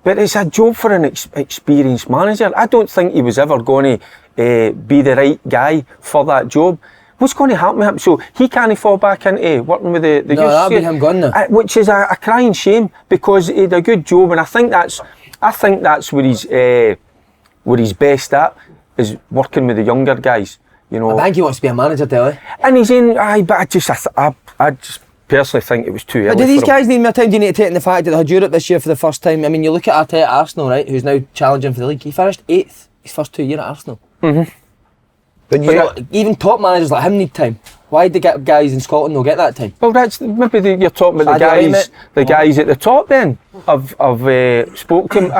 But it's a job for an experienced manager. I don't think he was ever going to be the right guy for that job. What's going to happen with him? So he can't fall back into working with the youth. No, that'll be him gone now. Which is a crying shame, because he did a good job, and I think that's where he's best at, is working with the younger guys. You know, I think he wants to be a manager, Delhi. and he's in. But I just personally think it was too early. But do these for him. guys need more time? Do you need to take in the fact that they had Europe this year for the first time? I mean, you look at Arteta at Arsenal, right, who's now challenging for the league. He finished 8th his first 2 years at Arsenal. Mm-hmm. But even top managers like him need time. Why do guys in Scotland not get that time? Well, that's maybe you're talking about the guys at the top. Then I've spoke to him.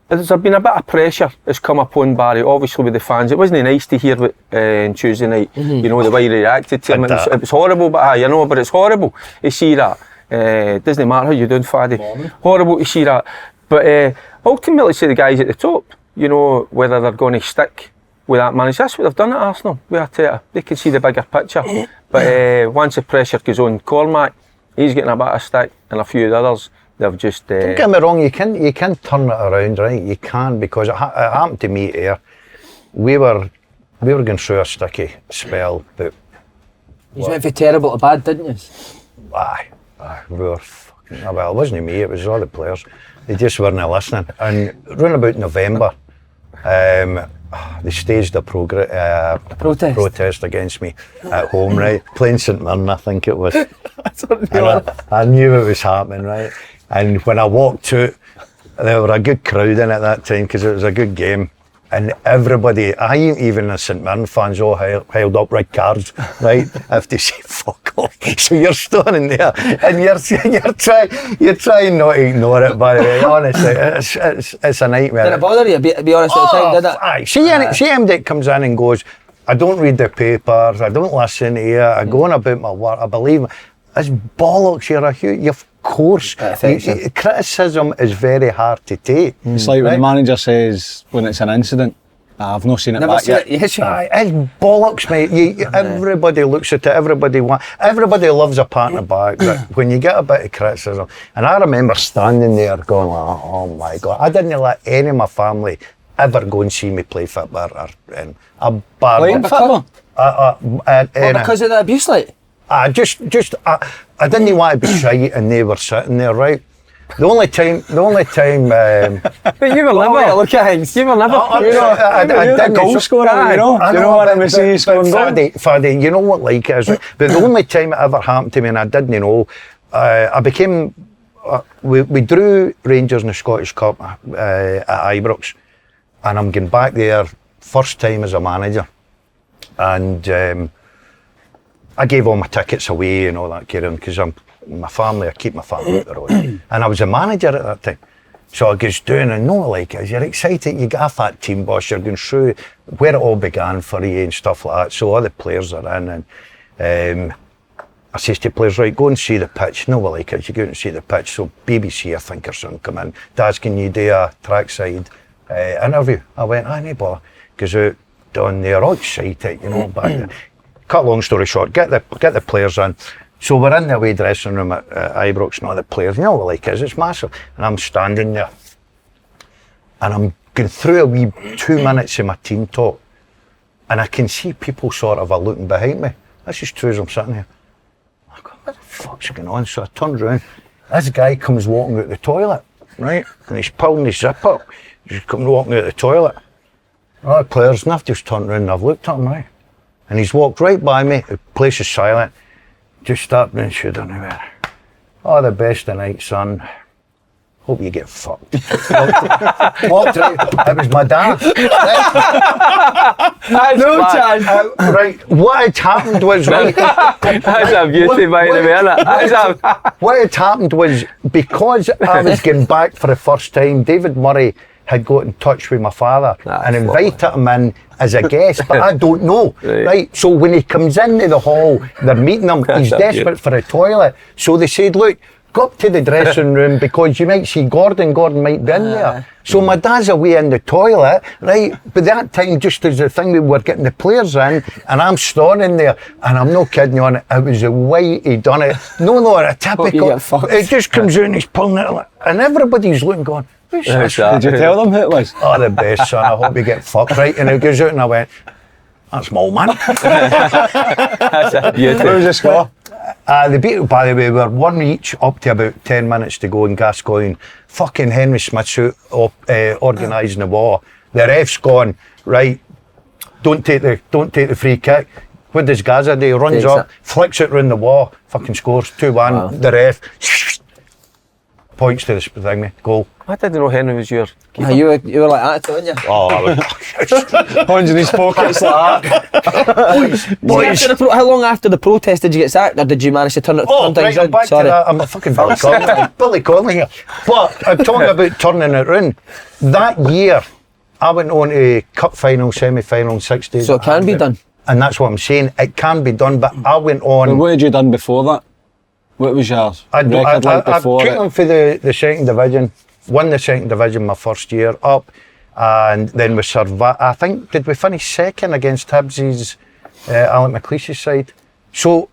There's been a bit of pressure that's come upon Barry, obviously with the fans. It wasn't nice to hear what, on Tuesday night, you know, the way he reacted to him. It was horrible, but it's horrible to see that. It doesn't matter how you're doing, Faddy. Horrible to see that. But ultimately, see the guys at the top, you know, whether they're going to stick with that manager. That's what they've done at Arsenal with Arteta. They can see the bigger picture. But once the pressure goes on, Cormac, he's getting a bit of stick, and a few of the others. They've just. Don't get me wrong. You can turn it around, right? You can, because it happened to me here. We were going through a sticky spell. But you went from terrible to bad, didn't you? Aye, we were fucking. Well, it wasn't me. It was all the players. They just weren't listening. And round about November, they staged a protest against me at home, right? Playing St Mirren, I think it was. I knew it was happening, right? And when I walked out, there were a good crowd in at that time because it was a good game. And everybody, even the St Mirren fans, all held up red cards, right? If they say fuck off. So you're standing there and you're trying not to ignore it, by the way. Honestly, it's a nightmare. Did it bother you? Be honest at the time, did it? Aye. See MD comes in and goes, I don't read the papers, I don't listen to you, I go on about my work, I believe. It's bollocks, you're of course. Criticism is very hard to take. It's like when the manager says, when it's an incident, I've not seen it back yet. Yes, it's bollocks, mate. Everybody looks at it, everybody loves a pat on the back, but when you get a bit of criticism, and I remember standing there going, oh my God, I didn't let any of my family ever go and see me play football or a bad Playing football? because of the abuse, like? I didn't want to be shy, and they were sitting there, right? The only time. But you were never. Look at him. You were never. I didn't goal scorer, you know. You know what I'm saying? Faddy, you know what like it is, right? But the only time it ever happened to me, and I didn't know, I became. We drew Rangers in the Scottish Cup at Ibrox, and I'm going back there first time as a manager, and. I gave all my tickets away and all that carrying because I keep my family out the road. And I was a manager at that time. So I goes doing and no like it. You're excited, you got a fat team boss, you're going through where it all began for you and stuff like that. So all the players are in and I says to players, right, go and see the pitch. No like it, you go and see the pitch. So BBC, I think, or something come in. Daz, can you do a trackside interview? I went, no bother. Goes out down there, all excited, you know, but cut long story short, get the players in. So we're in the away dressing room at Ibrox and all the players, you know what like it is, it's massive. And I'm standing there and I'm going through a wee 2 minutes of my team talk and I can see people sort of looking behind me. That's just two as I'm sitting here. I go, what the fuck's going on? So I turned around, this guy comes walking out the toilet, right? And he's pulling his zip up. He's coming walking out the toilet. All the players, and I've just turned around and I've looked at him, right? And he's walked right by me, the place is silent, just stopped and said, all the best tonight, son. Hope you get fucked. Walked right, it was my dad. No chance. Right, what had happened was, right. That's a beauty, by the way. What had happened was, because I was getting back for the first time, David Murray had got in touch with my father and invited him in as a guest, but I don't know, right? So when he comes into the hall, they're meeting him, he's desperate for a toilet. So they said, look, go up to the dressing room because you might see Gordon might be in there. So my dad's away in the toilet, right? But that time, just as the thing, we were getting the players in and I'm standing there and I'm not kidding you on it, it was the way he done it. No, a typical, it just comes out and he's pulling it and everybody's looking going, did you tell them who it was? Oh, the best, son. I hope you get fucked, right? And he goes out and I went, that's my old man. That's a beauty. Who was the score? They beat it, by the way, we were one each up to about 10 minutes to go in Gascoigne. Fucking Henry Smith's out organising the war. The ref's gone, right, don't take the free kick. What does Gaza do? He runs up, flicks it round the wall, fucking scores 2-1. Wow. The ref points to the thing, mate. Goal. I didn't know Henry was your keeper. You were like that, weren't you? Oh, I was. Hands in his pockets like that. Boys. How long after the protest did you get sacked, or did you manage to turn Oh, things right, round? back to that. I'm a fucking Billy Connolly. Billy Connolly here. But I'm talking about turning it round. That year, I went on to cup final, semi-final in 6 days. So it can be done. And that's what I'm saying. It can be done, but I went on. Well, what had you done before that? What was your record like before I took them for the second division, won the second division my first year up, and then we survived. I think, did we finish second against Hibs's Alec McLeish's side? So,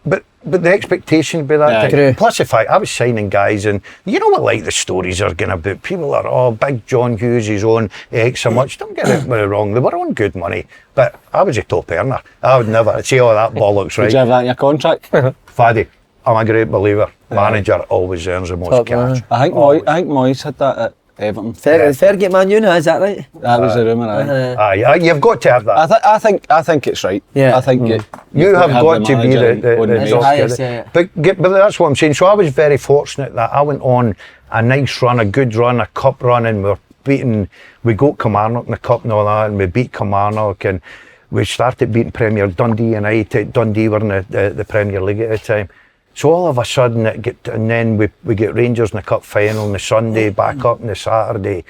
but the expectation be that. Yeah. Plus the fact I was signing guys, and you know what like the stories are going about. People are, big John Hughes is on X so much. Don't get me wrong, they were on good money, but I was a top earner. I would never say all that bollocks, right? Did you have that in your contract? Faddy, I'm a great believer. Manager always earns the most Top cash. I think Moyes had that at Everton. Fergie Man U now, is that right? That was the rumour. Aye. Aye, you've got to have that. I think it's right. Yeah. I think You have got to be the highest, yeah. But that's what I'm saying. So I was very fortunate that I went on a nice run, a good run, a cup run, and we got Kilmarnock in the cup and all that, and we beat Kilmarnock, and we started beating Premier Dundee United. Dundee were in the Premier League at the time. So all of a sudden, and then we get Rangers in the cup final on the Sunday, back up on the Saturday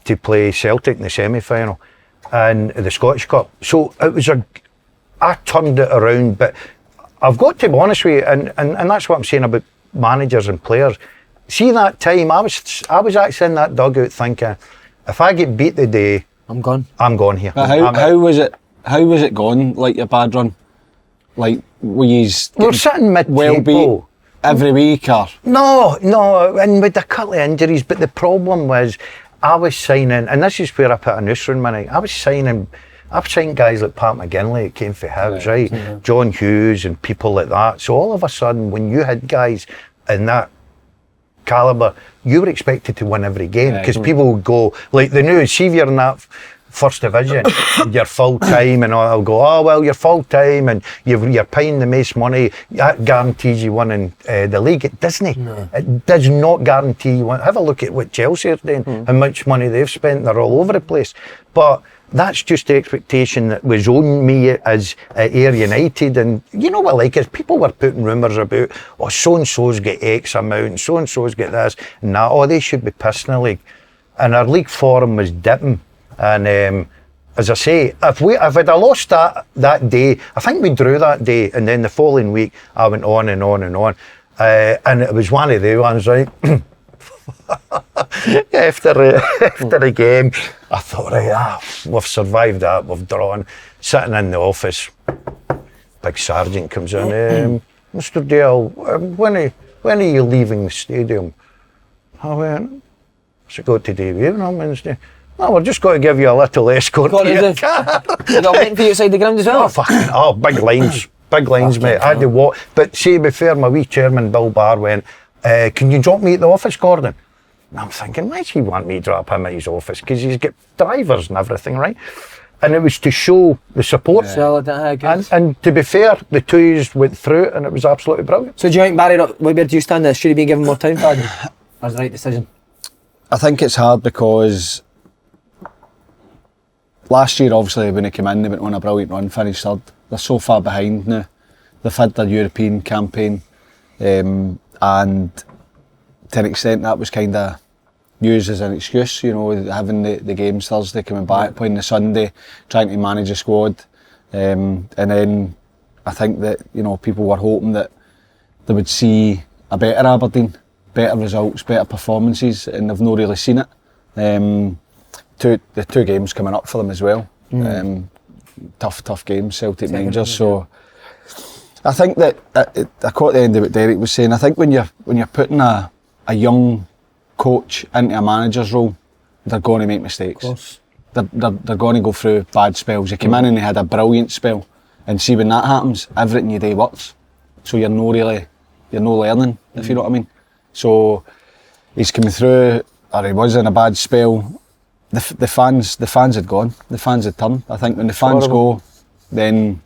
to play Celtic in the semi-final and the Scottish Cup. So it was I turned it around, but I've got to be honest with you, and that's what I'm saying about managers and players. See that time, I was actually in that dugout thinking, if I get beat today, I'm gone. I'm gone here. But how was it? How was it gone? Like your bad run? Like we're sitting mid-table every week, or no, and with a couple of injuries. But the problem was, I was signing, and this is where I put a noose round my neck. I've signed guys like Pat McGinley that came for Hibs, right? Mm-hmm. John Hughes and people like that. So all of a sudden, when you had guys in that calibre, you were expected to win every game because people would go like they knew. See if you're in that first division, you're full time, and I'll go, oh well, you're full time, and you're paying the most money. That guarantees you winning the league. It doesn't. No. It does not guarantee you win. Have a look at what Chelsea are doing, how much money they've spent. They're all over the place, but that's just the expectation that was on me as Ayr United. And you know what, like, is people were putting rumours about, oh, so and so's get X amount, so and so's get this and that. Oh, they should be pissed in the league, and our league form was dipping. And as I say, if I'd have lost that day, I think we drew that day, and then the following week I went on and on and on, and it was one of the ones, right? after the game, I thought, right, we've survived that, we've drawn. Sitting in the office, big sergeant comes in, Mr. Dale, when are you leaving the stadium? I went, what's it got to do with you on Wednesday? No, we're just going to give you a little escort to your car. They're waiting for you outside the ground as well? Big lines, mate. I had to walk. But see, to be fair, my wee chairman, Bill Barr, went, can you drop me at the office, Gordon? And I'm thinking, why does he want me to drop him at his office? Because he's got drivers and everything, right? And it was to show the support. Yeah. And to be fair, the twos went through it, and it was absolutely brilliant. So do you think Barry, where do you stand there? Should he be given more time, Faddy? That was the right decision. I think it's hard because last year, obviously, when they came in, they went on a brilliant run, finished third. They're so far behind now. They've had their European campaign, and to an extent that was kind of used as an excuse, you know, having the games Thursday, coming back, playing the Sunday, trying to manage a squad. And then I think that, you know, people were hoping that they would see a better Aberdeen, better results, better performances, and they've not really seen it. The two games coming up for them as well. Tough games, Celtic Rangers. So I think that I caught the end of what Derek was saying. I think when you're putting a young coach into a manager's role, they're going to make mistakes. Of course. They're going to go through bad spells. They came in and they had a brilliant spell, and see when that happens, everything you do works. So you're no learning, if you know what I mean. So he's coming through, or he was in a bad spell. the fans had gone. The fans had turned. I think when the fans go, then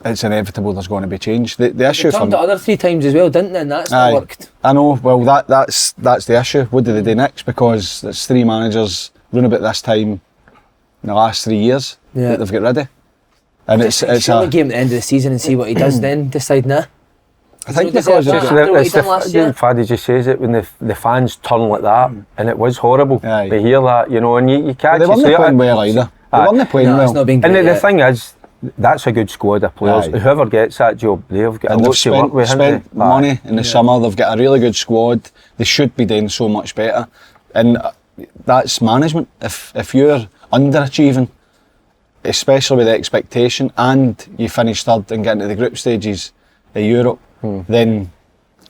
it's inevitable there's going to be change. The issue They turned the other 3 times as well, didn't they? And that's not worked. I know. Well, that's the issue. What do they do next? Because there's 3 managers round about this time in the last 3 years that they've got rid of. And it's a game at the end of the season and see what he does then. Decide now. I think It's because Faddy just says it when the fans turn like that, and it was horrible to hear that, you know, and you can't. They weren't playing well either. They weren't playing well. It's not been great and the thing is, that's a good squad of players. Whoever gets that job, they've got a lot to work with. Spent money in the summer. They've got a really good squad. They should be doing so much better, and that's management. If you're underachieving, especially with the expectation, and you finish third and get into the group stages of Europe, then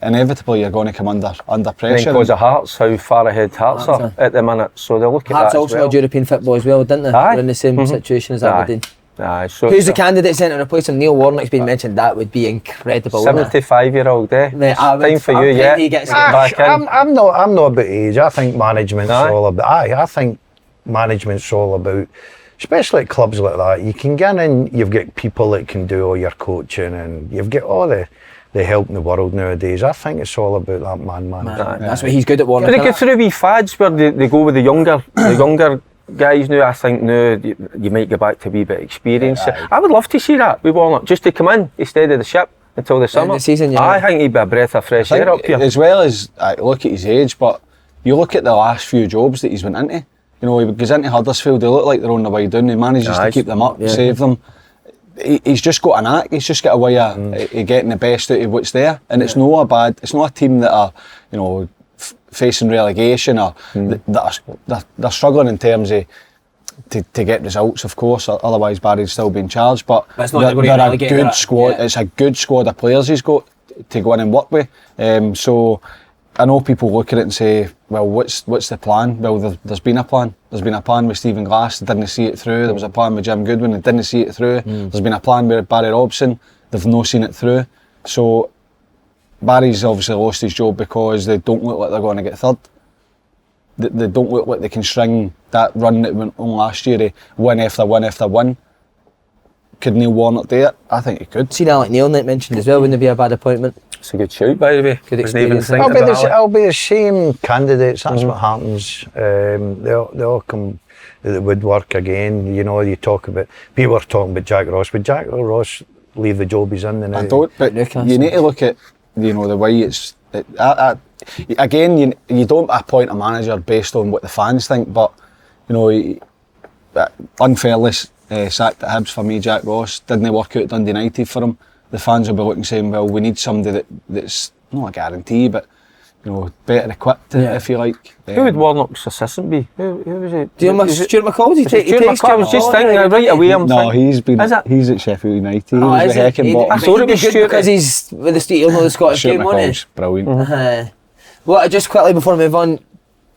inevitably you're going to come under pressure. Because of Hearts, how far ahead Hearts are at the minute, so they'll look at Hearts that also as well. had European football as well, didn't they? They're in the same situation as Aberdeen. So who's the candidate centre to replace him? Neil Warnock's been mentioned. That would be incredible. 75-year-old, Time for you, I'm not about age. I think management's all about. I think management's all about, especially at clubs like that. You can get in. You've got people that can do all your coaching, and you've got all the help in the world nowadays. I think it's all about that man. That's what he's good at. Warnock. But they go through wee fads where they go with the younger guys now. I think now you might go back to a wee bit of experience. I would love to see that with Warnock, just to come in, steady the ship until the summer. The season, I think he'd be a breath of fresh air up here. As well as look at his age, but you look at the last few jobs that he's went into. You know, he goes into Huddersfield, they look like they're on the way down. He manages to keep them up, save them. He's just got an act. He's just got a way of getting the best out of what's there. And it's not a team that are, you know, facing relegation or they're struggling in terms of to get results, of course. Otherwise, Barry'd still be in charge. But they're a good squad. Yeah. It's a good squad of players he's got to go in and work with. So I know people look at it and say, well, what's the plan? Well, there's been a plan. There's been a plan with Stephen Glass, they didn't see it through. There was a plan with Jim Goodwin, they didn't see it through. There's been a plan with Barry Robson, they've not seen it through. So Barry's obviously lost his job because they don't look like they're going to get third. They don't look like they can string that run that went on last year of win after win after win. Could Neil Warnock do it? I think he could. Seen Alec Neil mentioned as well, wouldn't it be a bad appointment? It's a good shout, by the way. Good experience. It'll be the same candidates. That's what happens. They all come to the woodwork again. You know, you talk about, people are talking about Jack Ross. Would Jack Ross leave the job he's in? I don't, but you need to look at, you know, the way it's. Again, you don't appoint a manager based on what the fans think, but you know, unfairly sacked at Hibs for me, Jack Ross. Didn't work out at Dundee United for him. The fans will be looking saying, well, we need somebody that's not a guarantee, but you know, better equipped, if you like. Who would Warnock's assistant be? Who was it? Do you know Stuart McCall? Stuart McCall. I was just thinking right away. He's at Sheffield United. He was the Heckenbach. I thought it was Stuart because he's with the Scottish game, wasn't he? Brilliant. Well, just quickly before we move on,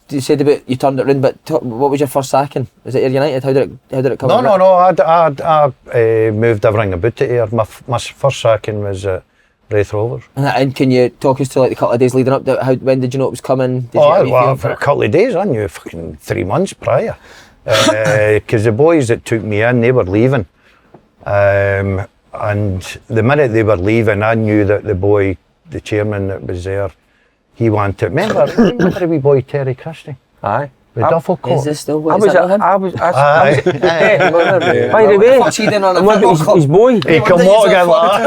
you said about you turned it round, but what was your first sacking? Was it United? How did it come? No. I moved everything about it here. My first sacking was at Raith Rovers. And can you talk us to like the couple of days leading up to when did you know it was coming? For a couple of days. I knew fucking 3 months prior, because the boys that took me in, they were leaving, and the minute they were leaving, I knew that the chairman that was there, he wanted. Remember the wee boy Terry Christie? Aye. The duffel coat. Is this still? By the way, his boy. He come walking like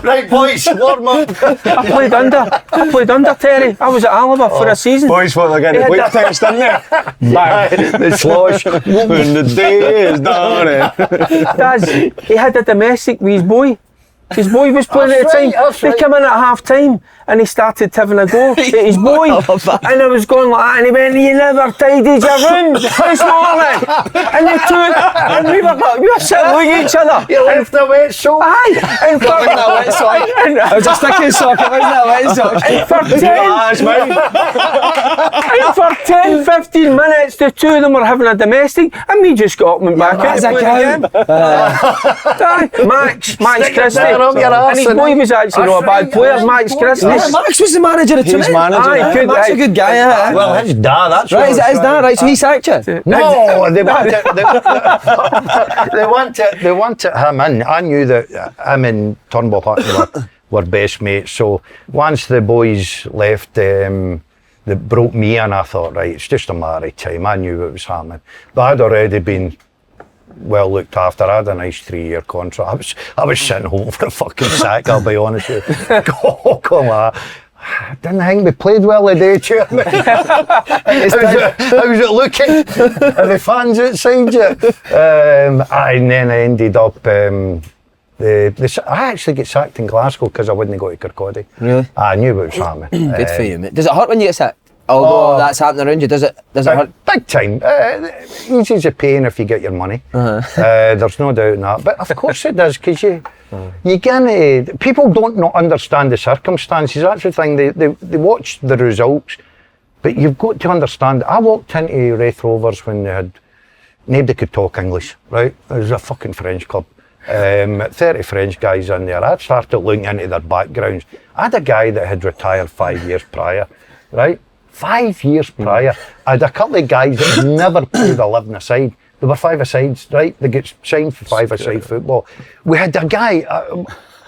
right boys, warm up. I played under Terry. I was at Alaba for a season. Boys, what they're getting the text in there. Bang. The slosh. When the day is done. Daz, he had a domestic with his boy. His boy was playing at the time. They came in at half time and he started having a go at his boy. And I was going like that and he went, you never tidied your room this morning. And the two, and we were sitting looking at each other. You left a wet sock. Aye. And It wasn't a wet sock. It was a sticky sock, it wasn't a wet sock. And for 10, 15 minutes, the two of them were having a domestic and we just got up and went back out and played again. Max Christie. And his boy was actually not a bad player, Max Christie. Max was the manager of Trinity. Max a good guy. Well, his dad, that's right. Is it his dad? Right, so he sacked you? No, they wanted him in. I knew that him and Turnbull Hutton were best mates. So once the boys left, they brought me in. I thought, right, it's just a matter of time. I knew what was happening. But I'd already been well looked after. I had a nice 3-year contract. I was sitting home for a fucking sack, I'll be honest with you. Come on. I didn't think we played well today, Chairman. How's it looking? Are the fans outside you? And then I ended up, I actually get sacked in Glasgow because I wouldn't go to Kirkcaldy. Really? I knew what was happening. Good for you, mate. Does it hurt when you get sacked? Although that's happening around you, does it hurt? Big time. Easy as a pain if you get your money. There's no doubt in that. But of course it does, because you people don't not understand the circumstances. That's the thing. They watch the results, but you've got to understand. I walked into Wraith Rovers when they had nobody could talk English. Right? It was a fucking French club. 30 French guys in there. I started looking into their backgrounds. I had a guy that had retired 5 years prior. Right? 5 years prior, I had a couple of guys that had never played 11-a-side. They were 5-a-sides, right? They get signed for 5-a-side football. We had a guy,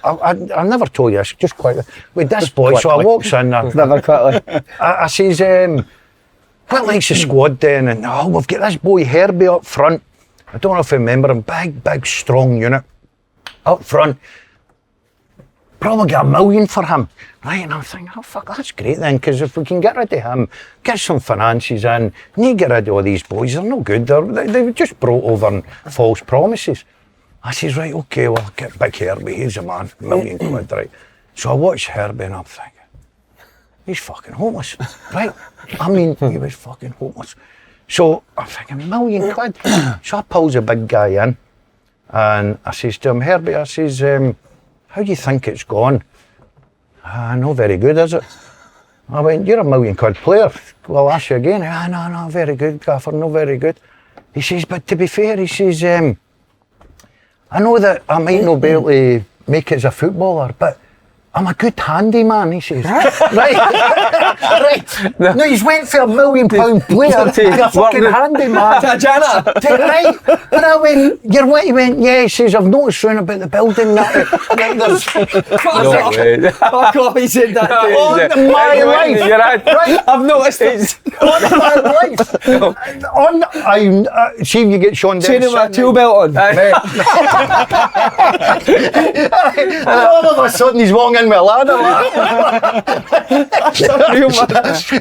I never told you this, just quite, with this boy, so I walks in there. Never quickly. I says, what likes the squad then? And we've got this boy Herbie up front. I don't know if you remember him, big, strong unit. Up front. Probably get $1 million for him. Right, and I'm thinking, oh fuck, that's great then, because if we can get rid of him, get some finances in, need to get rid of all these boys, they're no good, they just brought over on false promises. I says, right, okay, well, get big Herbie, he's a man, £1 million quid, right. So I watched Herbie and I'm thinking, he's fucking homeless, right? I mean, he was fucking homeless. So I'm thinking, £1 million quid. So I pulls a big guy in and I says to him, Herbie, I says, how do you think it's gone? Not very good, is it? I went, you're a £1 million player. Well, I'll ask you again. No, very good, Gaffer, no very good. He says, but to be fair, he says, I know that I might not be able to make it as a footballer, but I'm a good handyman, he says. Right. No, he's went for £1 million player, a fucking handyman. Jana. Right. And I went, you're what? He went, yeah, he says, I've noticed round about the building that there's... Fuck off, he said that. On my life. Right. I've noticed it. On my life. See if you get Sean Chain with a tool belt on. All of a sudden he's walking in with a ladder.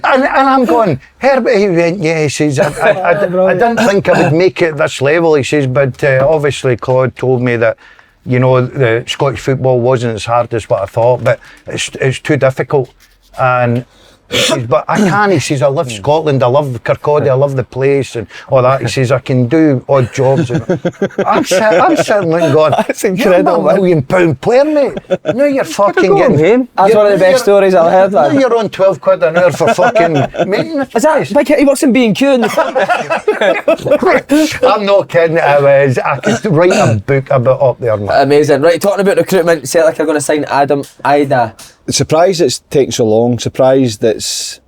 and I'm going, Herbert, he went, yeah, he says, I didn't think I would make it this level, he says, but obviously Claude told me that, you know, the Scottish football wasn't as hard as what I thought, but it's too difficult. And he says, but I can, he says, I love Scotland, I love Kirkcaldy, I love the place and all that. He says, I can do odd jobs. And I'm sitting there going, that's incredible, you're a £1 million player, mate. Now you're fucking getting him. That's one of the best stories I've heard. Now you're on 12 quid an hour for fucking maintenance. Is that, like, he works in B&Q in the I'm not kidding, I could write a book about up there, man. Amazing. Right, talking about recruitment, Celtic are going to sign Adam Ida. Surprised it's taken so long, surprised it's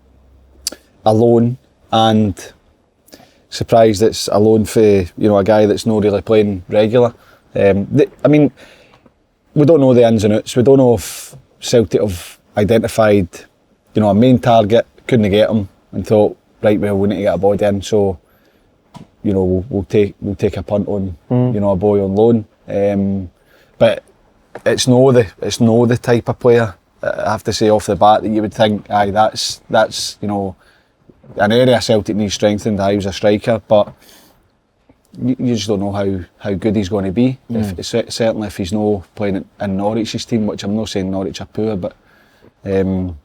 a loan, and surprised it's a loan for, you know, a guy that's not really playing regular. I mean, we don't know the ins and outs. We don't know if Celtic have identified, you know, a main target, couldn't get him, and thought, right, well, we need to get a boy in, so, you know, we'll take a punt on, you know, a boy on loan. But it's no the type of player, I have to say off the bat, that you would think, aye, that's you know, an area Celtic needs strengthened. He was a striker, but you just don't know how good he's going to be. Certainly if he's not playing in Norwich's team, which I'm not saying Norwich are poor, but you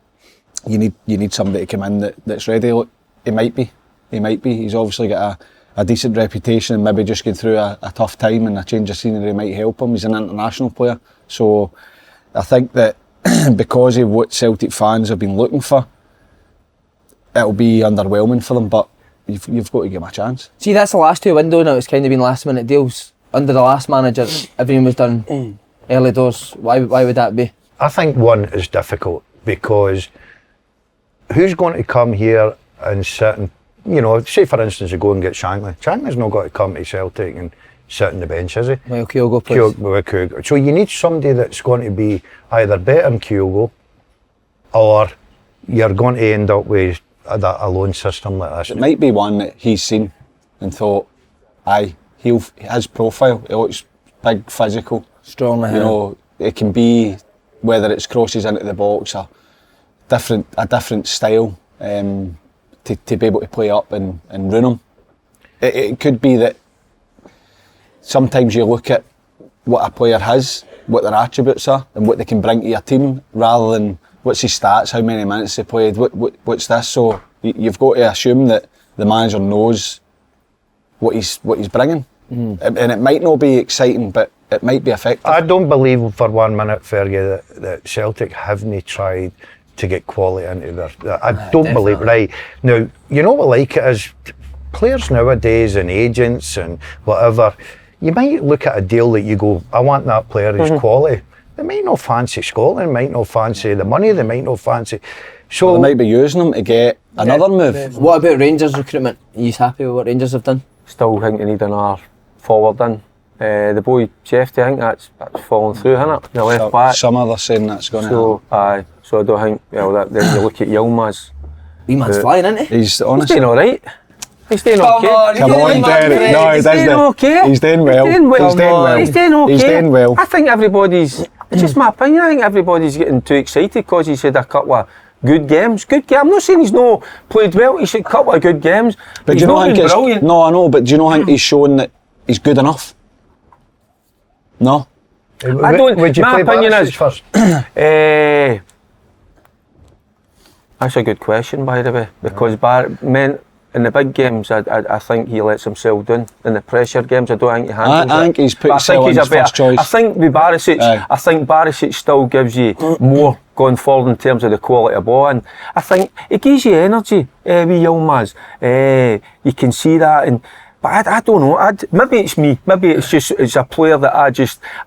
need somebody to come in that's ready. Look, he might be. He's obviously got a decent reputation, and maybe just going through a tough time and a change of scenery might help him. He's an international player, so I think that because of what Celtic fans have been looking for, it'll be underwhelming for them, but you've got to give him a chance. See, that's the last two windows now, it's kind of been last minute deals. Under the last manager, everything was done early doors. Why would that be? I think one is difficult because who's going to come here and sit and, you know, say for instance you go and get Shankly. Shankly's not got to come to Celtic and sit on the bench, is he? Well, Kyogo plays. Kyogo. So you need somebody that's going to be either better than Kyogo, or you're going to end up with a lone system like this. It might be one that he's seen and thought, aye, his profile, he looks big, physical, strong. You know, it can be whether it's crosses into the box or a different style to be able to play up and ruin them. It could be that sometimes you look at what a player has, what their attributes are, and what they can bring to your team, rather than what's his stats, how many minutes they played, what's this. So you've got to assume that the manager knows what he's bringing, and it might not be exciting, but it might be effective. I don't believe for 1 minute, Fergie, that Celtic haven't tried to get quality into their. I don't believe. Right now, you know what like it is. Players nowadays and agents and whatever, you might look at a deal that you go, I want that player, his quality. They might not fancy Scotland, might not fancy the money, they might not fancy. So they might be using them to get another move. What about Rangers recruitment? Are you happy with what Rangers have done? Still think they need another forward in. The boy Jeff, I think that's fallen through, hasn't it? The left back. Some others saying that's going to happen. Aye, so I don't think, then you look at Yilmaz. Man's flying, isn't he? He's doing alright. He's doing okay. Come on, Derek. No, he's doing okay. He's doing well. He's doing okay. He's doing well. I think everybody's, it's just my opinion, I think everybody's getting too excited because he's had a couple of good games. I'm not saying he's not played well, he's had a couple of good games. But he's do you not been brilliant. No, I know, but do you not think he's shown that he's good enough? No? I don't, would you my play opinion Barisic is, first? That's a good question, by the way, because in the big games, I think he lets himself down. In the pressure games, I don't think he handles it. I think he's put himself in his first choice. I think with Barisic, I think Barisic still gives you more going forward in terms of the quality of ball, and I think it gives you energy with Yilmaz. You can see that, but I don't know. Maybe it's me. Maybe it's a player that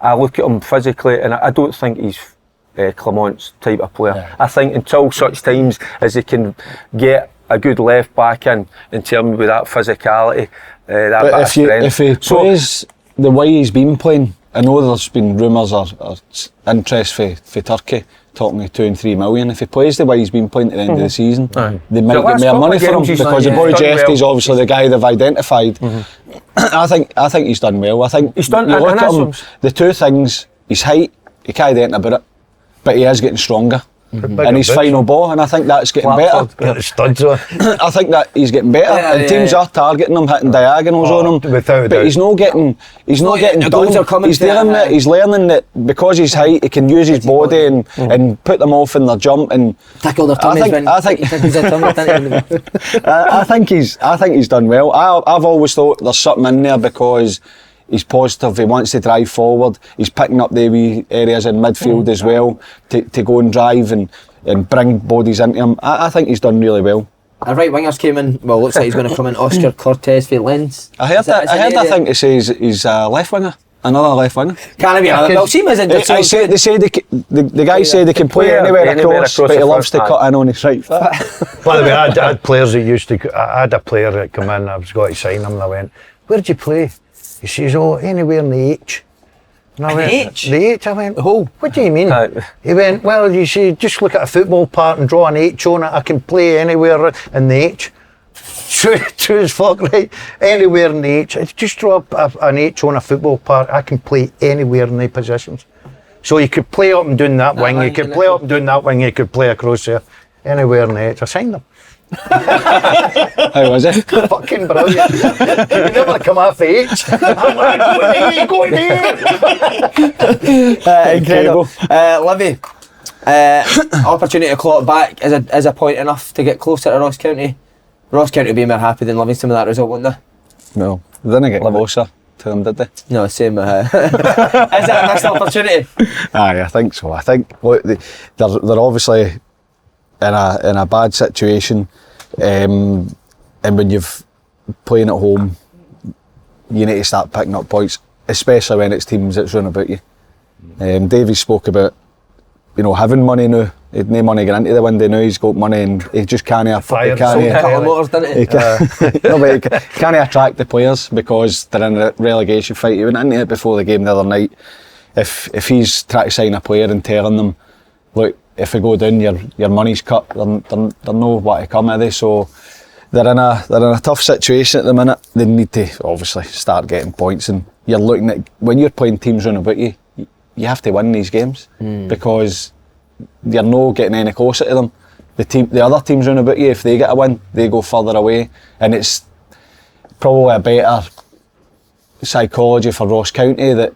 I look at him physically, and I don't think he's Clement's type of player. Yeah. I think until such times as he can get a good left back in terms with that physicality, that bit of strength. If he plays the way he's been playing, I know there's been rumours or interest for Turkey talking 2 and 3 million. If he plays the way he's been playing at the end of the season, they might get more money for him, because the boy Jeffy's obviously the guy they've identified. I think he's done well. I think he's done. You look at him, the two things: his height, he can't do anything about it, but he is getting stronger. And his final ball, and I think that's getting better. I think that he's getting better, and teams are targeting him, hitting diagonals on him. But he's not getting done. He's doing it. He's learning that because he's height, he can use his body and put them off in their jump and tackle their tummies. I think he's done well. I've always thought there's something in there because he's positive, he wants to drive forward, he's picking up the wee areas in midfield as well to go and drive and bring bodies into him. I think he's done really well. Our right wingers came in, well, looks like he's going to come in Oscar Cortez for Lens. I heard I think it says he's a left winger. Another left winger. Can he be another? Well, see him as the guy said they can play anywhere across, but he loves to cut in on his right foot. By the way, I had players that used to. I had a player that come in. I was got to sign him, and I went, "Where'd you play?" He says, "Oh, anywhere in the H." And I went, H? The H? I went, "Oh, what do you mean?" He went, "Well, you see, just look at a football park and draw an H on it. I can play anywhere in the H." True as fuck, right? Anywhere in the H. Just draw an H on a football park. I can play anywhere in the positions. So you could play up and down that wing, you could play up and down that wing, you could play across there. Anywhere in the H. I signed them. How was it? Fucking brilliant. You never come off the H. I'm like, going here. Incredible. Livy, opportunity to claw it back is a point enough to get closer to Ross County. Ross County would be more happy than Livingston with that result, wouldn't they? No, they didn't get closer to them, did they? No, same. Is it a missed opportunity? Aye, I think so. I think look, they're obviously in a bad situation, and when you've playing at home, you need to start picking up points, especially when it's teams that's run about you. Davey spoke about having money now He'd no money going into the window. Now he's got money and he just can't Fired Couple of motors, didn't he? no, but he can't attract the players because they're in a relegation fight. He went into it before the game the other night. If he's trying to sign a player and telling them, look, if we go down, your money's cut, they're no what to come, are they? So they're in a tough situation at the minute. They need to obviously start getting points, and you're looking at, when you're playing teams round about you have to win these games because you're not getting any closer to them. The other teams round about you, if they get a win, they go further away, and it's probably a better psychology for Ross County that,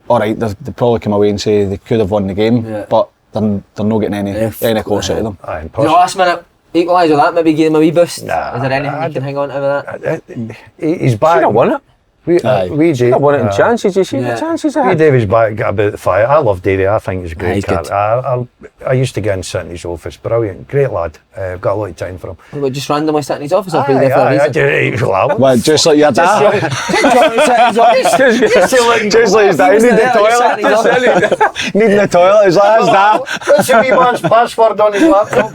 all right, they probably come away and say they could have won the game, but they're not getting any closer to them. Last minute equaliser, that maybe give them a wee boost. Nah, is there anything you can hang on to with that? He's back. Should have won it. We won it in chances. You see the chances I had. Davy's back about the fire. I love Davy. I think he's a great cat. I used to get and sit in his office. Brilliant, great lad. I've got a lot of time for him. What, just randomly sit in his office? Or there for a reason? Well, just like your dad. Just like his dad. Needing the toilet. Needing the toilet. His dad's dad. What's your wee man's password on his laptop?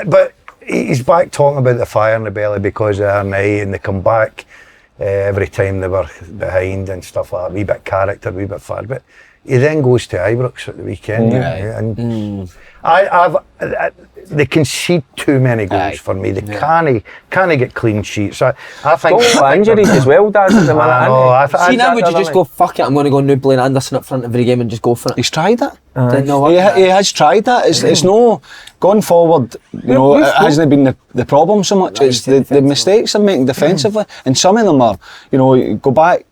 But he's back talking about the fire in the belly because of our night, and they come back every time they were behind and stuff like that. A wee bit of character, a wee bit of fun. But he then goes to Ibrox at the weekend, and they concede too many goals for me. They can't get clean sheets. I think injuries as well, Dad. See, now would you just go, fuck it, I'm going to go new Blaine Anderson up front every game and just go for it? He's tried that. He has tried that. It's no going forward. It hasn't been the problem so much. It's the mistakes they're making defensively, and some of them are. Go back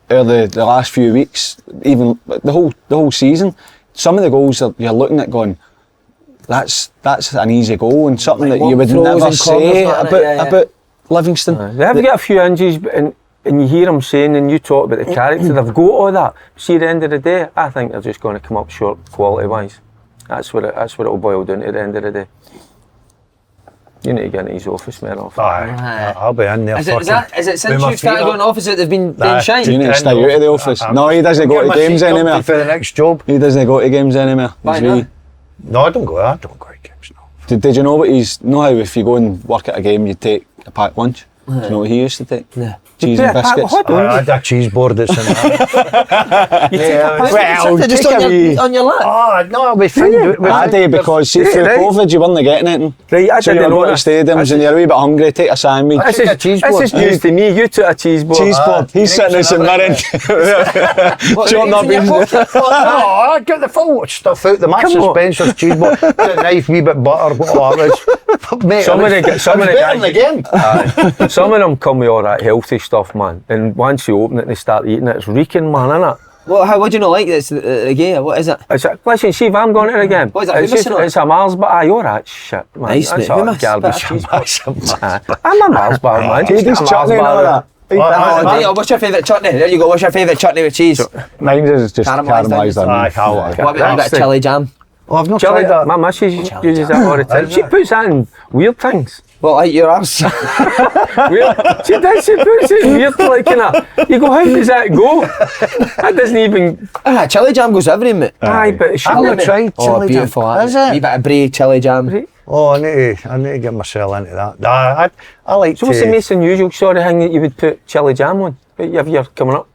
the last few weeks, even the whole season. Some of the goals that you're looking at going, that's an easy goal, and something that you would never say about Livingston. They have got a few injuries, and you hear them saying, and you talk about the character, they've got all that. See, at the end of the day, I think they're just going to come up short quality-wise. That's what it'll boil down to at the end of the day. You need to get into his office more often. I'll be in there. Is it since you've started going office that they've been shine? You need to stay out of the office. No, he doesn't go to games anymore. For the next job. He doesn't go to games anymore. No, I don't go to games, no. Did you know what how if you go and work at a game, you take a packed lunch? Do you know what he used to take? Yeah. Cheese and biscuits. I had a cheese board that's in there. Just on your lap? Oh, no, I'll be fine. I do, because see, through COVID you weren't getting anything. Right, I so didn't you're know going to stadiums and you're a wee bit hungry, take a sandwich. This is news to me. You took a cheese board. Cheese board. He's sitting in St Mirren. Chopping up his... I got the full stuff out. The Max Spencer's cheese board. The knife, wee bit of butter. Some of them come with all that healthy stuff, man. And once you open it and they start eating it, it's reeking, man, innit? Well, what do you not like this again? What is it? Listen, see if I'm going to it again. What is it? It's a Mars bar. You're that shit, man. Nice, mate. That's garbage. I'm a Mars bar, man. This chutney and all that. What's your favourite chutney? There you go. What's your favourite chutney with cheese? Mine is just caramelised onion. What about a bit of chilli jam? Oh, I've not tried that. My missus uses that all the time. She puts that in weird things. Well, like your arse. She does, she puts it weird, like, you go, how does that go? That doesn't even... chilli jam goes everything, mate. Aye, but I've not tried chilli jam. Beautiful. Is it? Wee bit of brie chilli jam. Oh, I need to get myself into that. I like so what's the most unusual sort of thing that you would put chilli jam on? If you're coming up?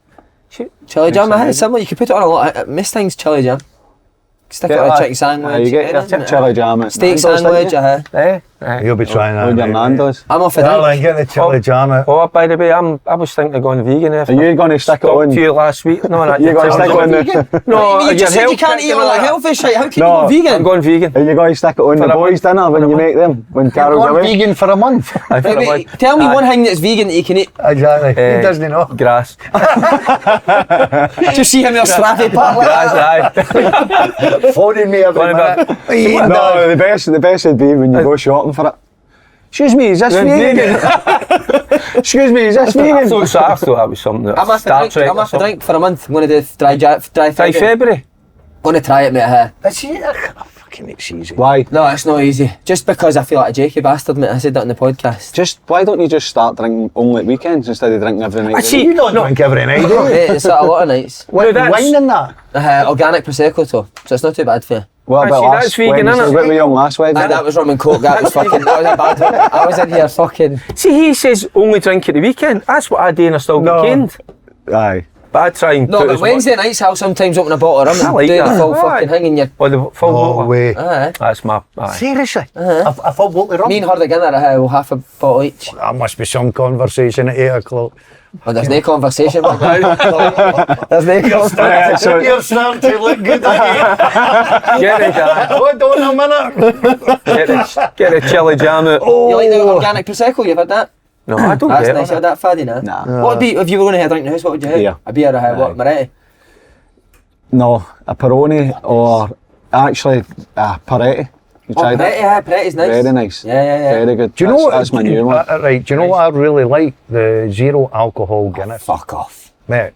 Chilli jam, it's similar. You can put it on a lot. Most things chilli jam. Stick it on a chicken sandwich. You get your chilli jam. Steak sandwich, You'll be trying that. With your Nando's. I'm off for that. Get the chilli jam out. Oh, by the way, I was thinking of going vegan. Are you going to stick it on? To you last week. No, you're going to stick it on the... No, you just said you can't eat all that healthy shit. How can you go vegan? I'm going vegan. Are you going to stick it on the boys' dinner when you make them? When Carol's away? Vegan for a month. Tell me one thing that's vegan that you can eat. Exactly. He doesn't know. Grass. Just see him in a strappy part like that. Phoning me every minute. No, the best would be when you go shopping for it. Excuse me, is this vegan? Excuse me, is this vegan? I thought that was something that I'm after drink for a month. I'm going to do dry February. I'm going to try it, mate. It's easy. Why? No, it's not easy. Just because I feel like a jakey bastard, mate. I said that on the podcast. Why don't you just start drinking only at weekends instead of drinking every night? You don't drink every night, do you? It's a lot of nights. Wine in that? Organic Prosecco, so it's not too bad for you. What about last that's vegan, Wednesday? innit? What were you on last Wednesday? That was rum and coke. That was fucking. That was a bad one. I was in here fucking. See, he says only drink at the weekend. That's what I do and I still get caned. Aye. But I try and No, put but as much- Wednesday nights I'll sometimes open a bottle of rum I and like do that. the full Aye. fucking thing in your. Or the full No bottle. way. Aye. That's my... Aye. Seriously? A full bottle of rum? Me and her together, we'll half a bottle each. That must be some conversation at 8 o'clock. Well, there's no conversation. My guy. There's no conversation. You're starting to look good again. Get it, Dan. Hold on a minute. Get the chili jam out. You like the organic prosecco? You've had that? No, I don't That's get nice. You it. had that, Faddy, nah? Nah. What would be if you were going to have a drink in the house? What would you have? Beer. A beer, what? Moretti. No, a Peroni or actually a Peretti. You tried Moretti, it? yeah, Moretti's nice. Very nice. Yeah. Very good. Do you know what? That's my new one. Right, do you know what I really like? The zero alcohol Guinness. Fuck off. Mate,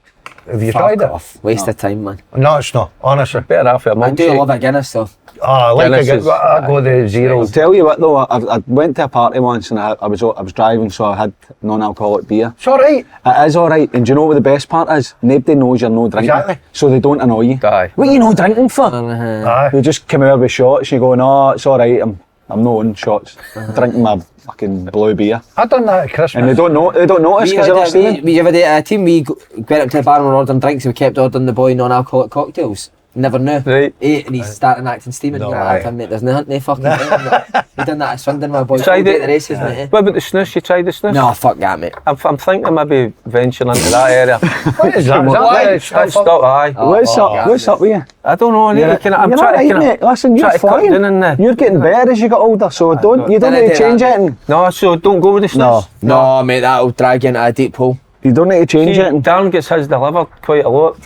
have you Fuck tried off. Waste of time, man. it? No, it's not, honestly. Better off a I do milkshake. love a Guinness, though. I like Guinness it. is- I go the zero. I'll tell you what though, I went to a party once and I was driving, so I had non-alcoholic beer. It's alright. It is alright, and do you know what the best part is? Nobody knows you're no drinking, Exactly. so they don't annoy you. Aye. What are you no drinking for? Aye. You just come out with shots, you go, no, it's alright, I'm not on shots. Drinking my fucking blue beer. I done that at Christmas. And they don't notice because they're not stealing. We have a day at a team, we went up to the bar and we were ordering drinks and we kept ordering the boy non-alcoholic cocktails. Never knew. Right. Ate and he's starting acting steaming. No, You're aye. like, mate, there's no fucking thing. He done that at Swindon, my boy. Tried Go it? the races, mate. What about the snus? You tried the snus? No, fuck that, mate. I'm thinking maybe venturing into that area. What is that? Is Why? that That's the stop, aye. What's up with you? I don't know, You're I'm trying not right, to mate. Listen, you're try to cut flying. down in there. You're getting better as you get older, so you don't Didn't need do to change that. it. No, so don't go with the No. snus. No, mate, that'll drag you into a deep hole. You don't need to change See, it. Darren gets his delivered quite a lot.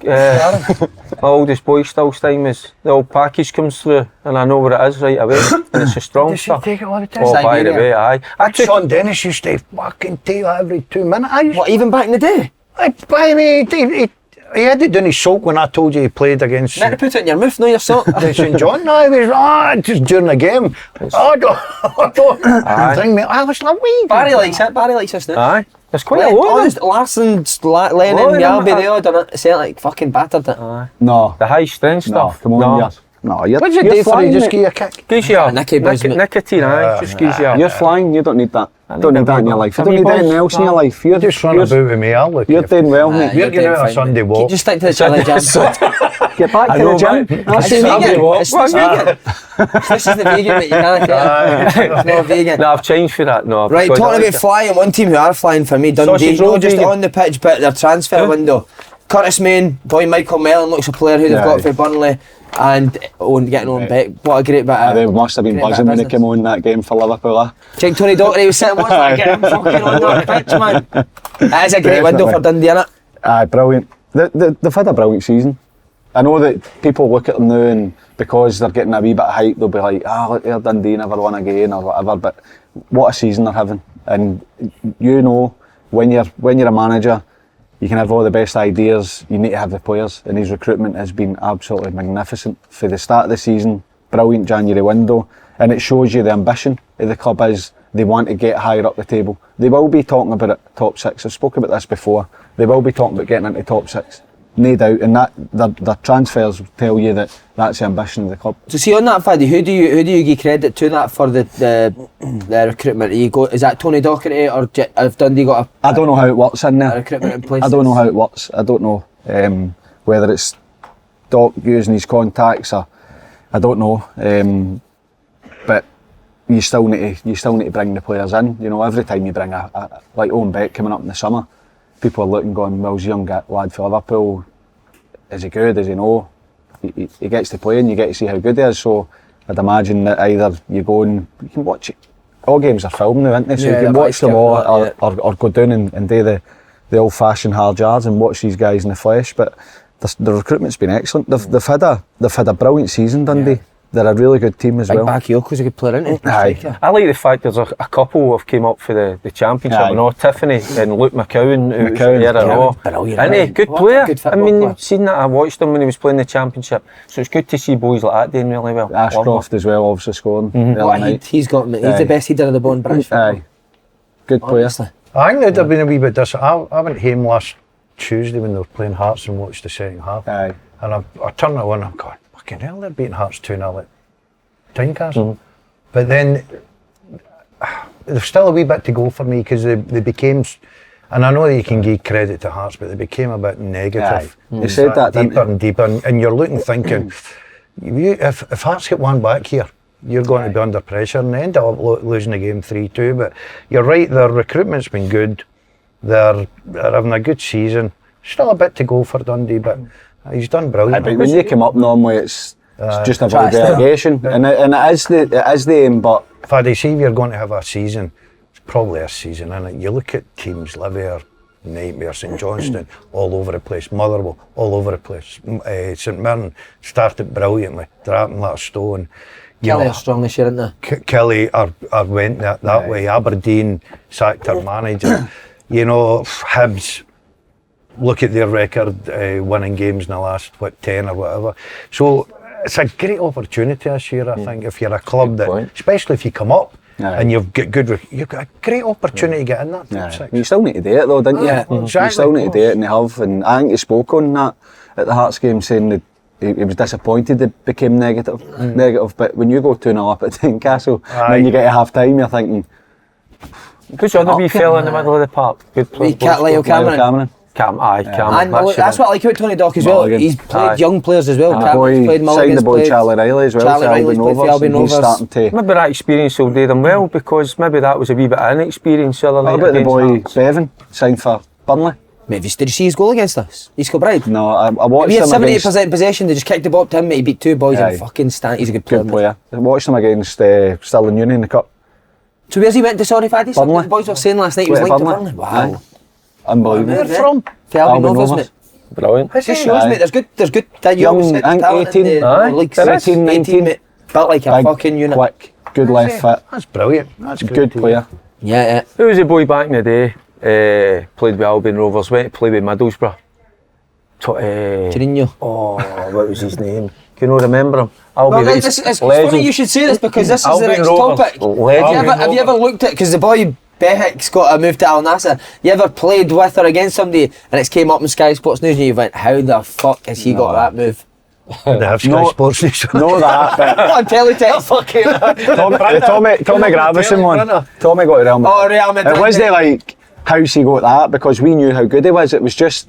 My oldest boy still time is the old package comes through and I know what it is right away and it's a strong Does she stuff. take it all the time? Oh, by the Siberia. way, aye. I took Sean Dennis used to fucking take that every 2 minutes. What, even back in the day? By the way, he had it down his sock when I told you he played against Meant to put it in your mouth, no your sock. St John. No, he was just during the game. Aye. Drink me. I was like, wee. Barry likes it, Barry likes us now. Aye. There's quite a lot of Honest, Larson, Lennon, Oh, yeah, Yalby, man. they all done it. Celtic fucking battered it. No. the high strength No, stuff. come on, no. you're What'd you you're do for flying, you? Just mate. give you a kick. Gives you a Nicky Buzz, mate. nicotine, aye. Just gives you a... You're flying, you don't need that. I Don't need need a that in wee your bit. life. You A don't wee need buzz. anything else in your life. You're Just run about with me, I'll look. You're doing well, mate. You're We're getting out on doing fine, Sunday mate. walk. Just stick to the chili jam. Get back I to know, the gym. mate. That's It's it. vegan. walk. It's vegan. This is the vegan, mate. You can't get it. It's not vegan. No, I've changed for that. No, Right, because I talking like about it. flying, one team who are flying for me, Dundee, Sausage roll not just vegan. on the pitch, but their transfer window. Curtis Main, boy Michael Mellon looks a player who they've Yeah. got for Burnley, and getting on Beck. What a great bit of... They must have been great bit of buzzing when he business. came on that game for Liverpool. Check Tony Docherty was sitting watching that, get him fucking on the pitch, man. That is a great window for Dundee, innit? Aye, brilliant. They've had a brilliant season. I know that people look at them now and because they're getting a wee bit of hype, they'll be like, look there, Dundee never won again or whatever. But what a season they're having. And you know, when you're a manager, you can have all the best ideas, you need to have the players. And his recruitment has been absolutely magnificent. For the start of the season, brilliant January window. And it shows you the ambition of the club is they want to get higher up the table. They will be talking about it, top six. I've spoken about this before. They will be talking about getting into top six. No doubt, and that their transfers tell you that that's the ambition of the club. So see on that, Faddy, who do you give credit to that for the recruitment? Is that Tony Docherty or have Dundee got I don't know how it works in a there. recruitment in place? I don't know how it works. I don't know whether it's Doc using his contacts or I don't know. But you still need to bring the players in. You know, every time you bring a like Owen Beck coming up in the summer, people are looking, going, well, he's a young lad for Liverpool. Is he good? Is he no? He gets to play and you get to see how good he is. So I'd imagine that either you go and you can watch it. All games are filmed now, aren't they? So Yeah, you can they've watch them all that, yeah. or go down and do the old-fashioned hard yards and watch these guys in the flesh. But the recruitment's been excellent. They've had a brilliant season, Dundee. Yeah. They're a really good team as Big well. Bakiyoko's a good player, isn't he? Aye. Striker. I like the fact there's a couple who have came up for the championship. Aye. I know Tiffany and Luke McCowan, who's McCowan, here and all. brilliant, Isn't he? right? Good What a player. good I football mean, player. you've seen that. I watched him when he was playing the championship. So it's good to see boys like that doing really well. Ashcroft as well, obviously scoring the other What night. he's got, mate. He's Aye. the best header of the ball in British football. Aye, good player. Honestly. I think they'd have been a wee bit different. I went home last Tuesday when they were playing Hearts and watched the second half. Aye. And I turned it on and I'm going, fucking hell, they're beating Hearts 2-0 at Tynecastle. But then, there's still a wee bit to go for me because they became, and I know that you can give credit to Hearts, but they became a bit negative. You said that, deeper and deeper, and you're looking, thinking, if Hearts get one back here, you're going to be under pressure, and they end up losing the game 3-2. But you're right, their recruitment's been good. They're having a good season. Still a bit to go for Dundee, but he's done brilliant. But when you come up, normally it's just about delegation, and it is the aim. But Faddy, see if you're going to have a season, it's probably a season, innit? You look at teams, Livier, Nightmare, St Johnstone, all over the place, Motherwell, all over the place. St Mirren started brilliantly, dropping like a stone. Kelly are strong this year, aren't they? Kelly are went that way. Aberdeen sacked their manager. You know, Hibs, look at their record, winning games in the last 10 or whatever. So it's a great opportunity this year, I think, if you're a club that, especially if you come up and you've got you've got a great opportunity to get in that top six. You still need to do it though, don't you? Exactly. You still need to do it, and they have. And I think he spoke on that at the Hearts game, saying that he was disappointed it became negative. But when you go 2-0 up at Tynecastle, and then you get to half time, you're thinking, Who's the other wee fella in the middle of the park? Good player. Lyle Cameron. Cameron. And that's what I like about Tony Dock as well. Mulligan. He's played young players as well. boy, Played Mulligan's signed the boy played Charlie Riley as well. Charlie Riley's played for Albion He's Rovers. starting to. Maybe that experience will do them well, because maybe that was a wee bit of inexperience the other What night. about the against boy Hearts. Bevan, signed for Burnley? Mate, did you see his goal against us? East Kilbride? No, I watched He had him 78% against. possession, they just kicked the ball up to him, mate. He beat two boys Aye. and fucking stand. He's a good player. Good player. I watched him against Stirling Union in the cup. So where's he went to, sorry, Faddy? Burnley. The boys were saying last night he was Went linked to Burnley. Burnley. Wow. Unbelievable. Where from? To Albion Albion Rovers, Rovers. mate. Brilliant. It just shows, Aye. mate, there's good you Young, always said I think talent 18, in the aye. league. There is. 18, 19, mate. Built like a Big, fucking unit. quick, good left foot, That's brilliant. That's good player. Yeah. Who was the boy back in the day? Played with Albion Rovers, went to play with Middlesbrough. Chirino. Oh, what was his name? Can you remember him? Well, it's funny you should say this because this is the Albion next Rovers. topic. Legend. Have you ever looked at, because the boy Behek's got a move to Al Nassr, you ever played with or against somebody and it's came up in Sky Sports News and you went, how the fuck has he got that move? They have Sky Sports News. No, that, but On teletext. Tommy Gravison one. Tommy got to Real Madrid. Oh, Real Madrid. It wasn't like, how's he got that? Because we knew how good he was. It was just,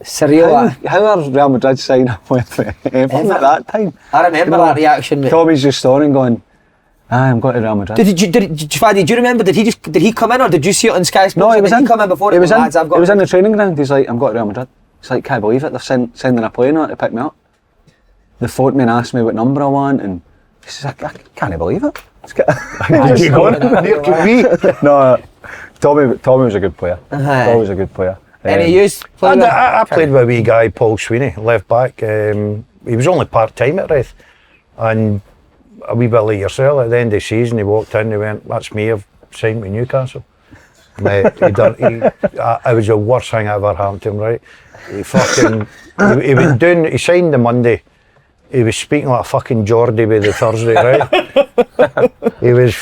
Surreal. how are Real Madrid signing up with Everton at that time? I remember that reaction, mate. Tommy's just storing going, I'm going to Real Madrid. Faddy, do you remember, did he come in or did you see it on Sky Sports? No, he was Did in. come in before He was in. lads, I've got He was in the training ground. He's like, I'm going to Real Madrid. It's like, can't believe it. They're sending a plane out to pick me up. They phoned me and asked me what number I want, and he says, I can't believe it. No, Tommy was a good player. Tommy was a good player. Any use? Playing I played with a wee guy, Paul Sweeney, left back. He was only part-time at Raith. And a wee bit like yourself, at the end of the season, he walked in, he went, that's me, I've signed with Newcastle. Mate, it was the worst thing I ever happened to him, right? He fucking, he signed the Monday. He was speaking like a fucking Geordie with the Thursday, right? He was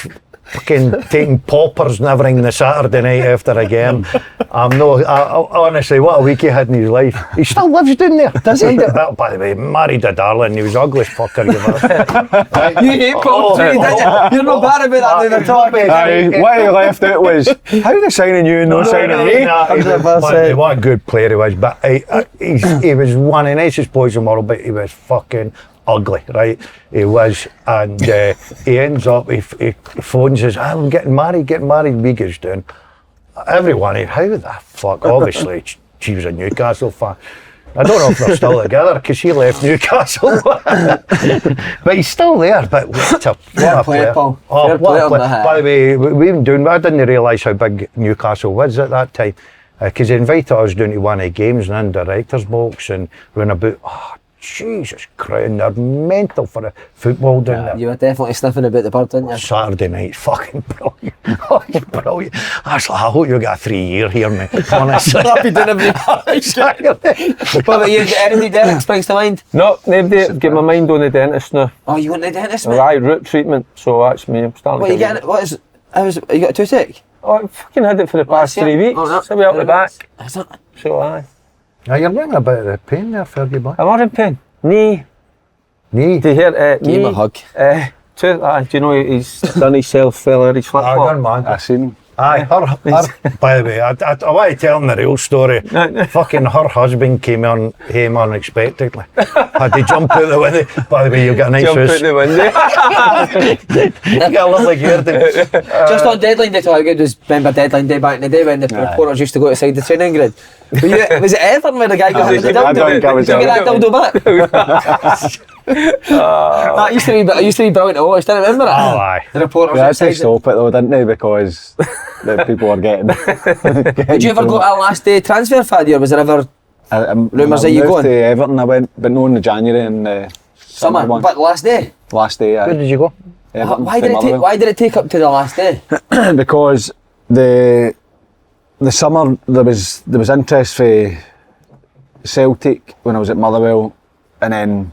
fucking taking poppers and everything the Saturday night after a game. Honestly, what a week he had in his life. He still lives down there, does he? Well, by the way, married a darling, he was the ugliest fucker you've ever. You hate Paul too, didn't you? You're not bad about that, What he left out was, how are they signing you and not signing me? What a good player he was, but he was one of the nicest boys in the world, but he was fucking ugly, right? He was, and he ends up, he phones us, I'm getting married, we goes down. Everyone, how the fuck, obviously, she was a Newcastle fan. I don't know if they're still together, because she left Newcastle. But he's still there, but what a player. Paul. Oh, what a player. Player. By the way, I didn't realise how big Newcastle was at that time, because they invited us down to one of the games and in the director's box, and we went about, Jesus Christ, and they're mental for the football down there. You were definitely sniffing about the bird, didn't you? Saturday night, fucking brilliant. Fucking brilliant. I was like, I hope you got a 3 year here, mate. Honestly. Happy doing everything. What about you? Anything Derek springs to mind? No, nobody. Get my mind on the dentist now. Oh, you want the dentist, mate? Right, root treatment. So that's me. I'm starting. What, you getting? You got a toothache? Oh, I fucking had it for the past Well, 3 weeks. oh, no. So we up the back. Is that? So aye. Now you're running a bit of the pain there, Fergie boy. I'm not in pain. Knee. Knee. Do you hear Give him a hug. Do you know he's done himself, fella, his flip I flop? done, man. I seen. Aye, her, by the way, I want to tell him the real story. Fucking her husband came on home unexpectedly. Had to jump out the window. By the way, you've got a nice Jump house. out the window. You got a lovely garden. Just on deadline day, how good was remember deadline day back in the day when the reporters used to go outside the training grid? Was it Everton where the guy goes with the I don't dildo? think I was Did you get that there. dildo back? That used to be brilliant to watch. Do you remember it? Oh, aye. The reporters They had outside to it. stop it though, didn't they? Because the people were getting. Did you ever go to a last day transfer, Faddy, or was there ever rumours that you moved going? to Everton, I went, but no in the January and Summer, one. but last day? Last day, Where did you go? Everton, Why to did Motherwell. it take up to the last day? Because the summer there was interest for Celtic when I was at Motherwell, and then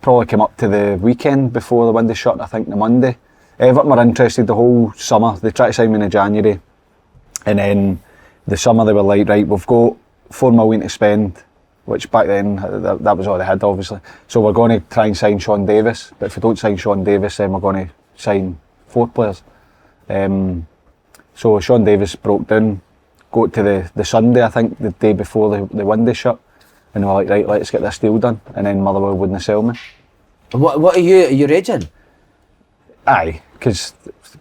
probably came up to the weekend before the window shut. I think the Monday. Everton were interested the whole summer. They tried to sign me in January, and then the summer they were like, right, we've got $4 million to spend, which back then that was all they had, obviously. So we're going to try and sign Sean Davis, but if we don't sign Sean Davis, then we're going to sign 4 players. So Sean Davis broke down, got to the Sunday, I think, the day before the window shut, and they were like, right, let's get this deal done, and then Motherwell wouldn't sell me. What are you raging? Aye, because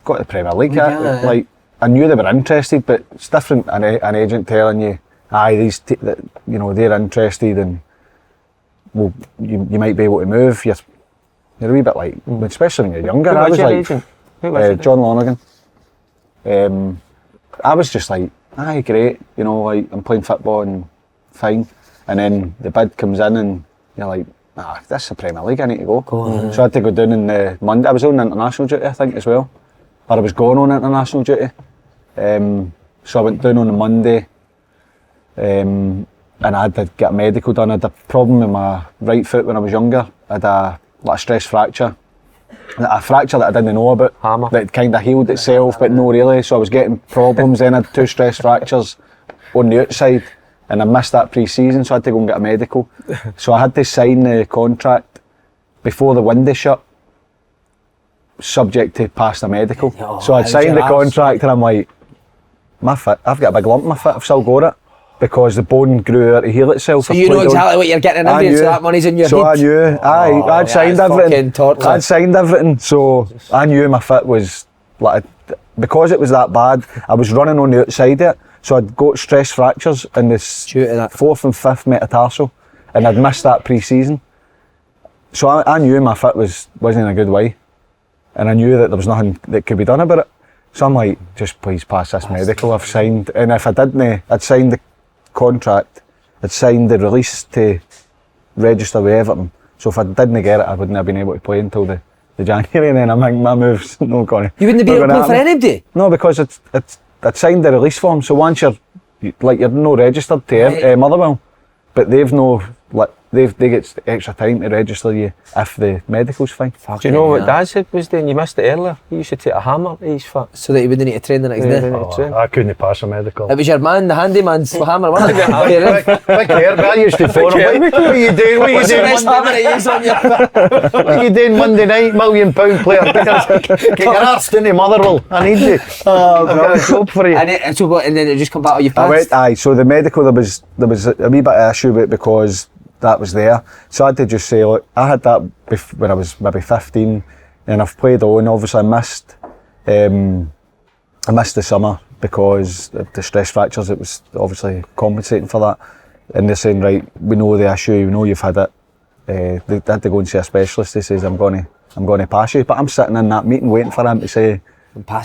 got the Premier League. Yeah. Like, I knew they were interested, but it's different an agent telling you, aye, they're interested, and well, you might be able to move. You're a wee bit like, especially when you're younger. Who I was was your like, agent? Who was it? John Lonergan. I was just like, aye, great, like I'm playing football and fine. And then the bid comes in and you're like, this is the Premier League, I need to go. So I had to go down on the Monday. I was on international duty, I think, as well. Or I was going on international duty. So I went down on the Monday, and I had to get a medical done. I had a problem with my right foot when I was younger. I had a stress fracture. A fracture that I didn't know about. Hammer. That kind of healed itself, but no really. So I was getting problems. Then I had 2 stress fractures on the outside, and I missed that pre-season, so I had to go and get a medical. So I had to sign the contract before the window shut, subject to pass the medical. Oh, so I'd how's signed your the arse? contract, and I'm like, my foot, I've got a big lump in my foot, I've still got it, because the bone grew out to heal itself. So I've you know played on- exactly what you're getting I into, knew. so that money's in your So I head. knew, I'd signed that's everything. fucking torture. I'd signed everything, so I knew my foot was like, because it was that bad, I was running on the outside of it, so I'd got stress fractures in the Due to that. 4th and 5th metatarsal, and I'd missed that pre-season. So I knew my foot wasn't in a good way, and I knew that there was nothing that could be done about it. So I'm like, just please pass this medical. I've signed, and if I didn't, I'd signed the contract, I'd signed the release to register with Everton. So if I didn't get it, I wouldn't have been able to play until the January, and then I think my move's not going to. You wouldn't be able to play for anybody? No, because I'd signed the release form. So once you're no registered to Motherwell, but they've no, they get extra time to register you if the medical's fine. Do you know what Dad said was doing? You missed it earlier. He used to take a hammer to his foot. So that you wouldn't need to train the next day? I couldn't pass a medical. It was your man, the handyman's hammer, wasn't it? Big hair, but I used to phone him. What are you doing? What are you What's the doing best hammer Monday to use on your foot? night? What are you doing Monday night? £1 million player. Get your arse into Motherwell. I need you. I've got a job for you. And then it just come back on your I went, pants? so the medical, there was a wee bit of issue with it because that was there. So I had to just say, look, I had that when I was maybe 15, and I've played on. Obviously, I missed the summer because of the stress fractures. It was obviously compensating for that. And they're saying, right, we know the issue, we know you've had it. They had to go and see a specialist. They says, I'm going to pass you. But I'm sitting in that meeting waiting for him to say,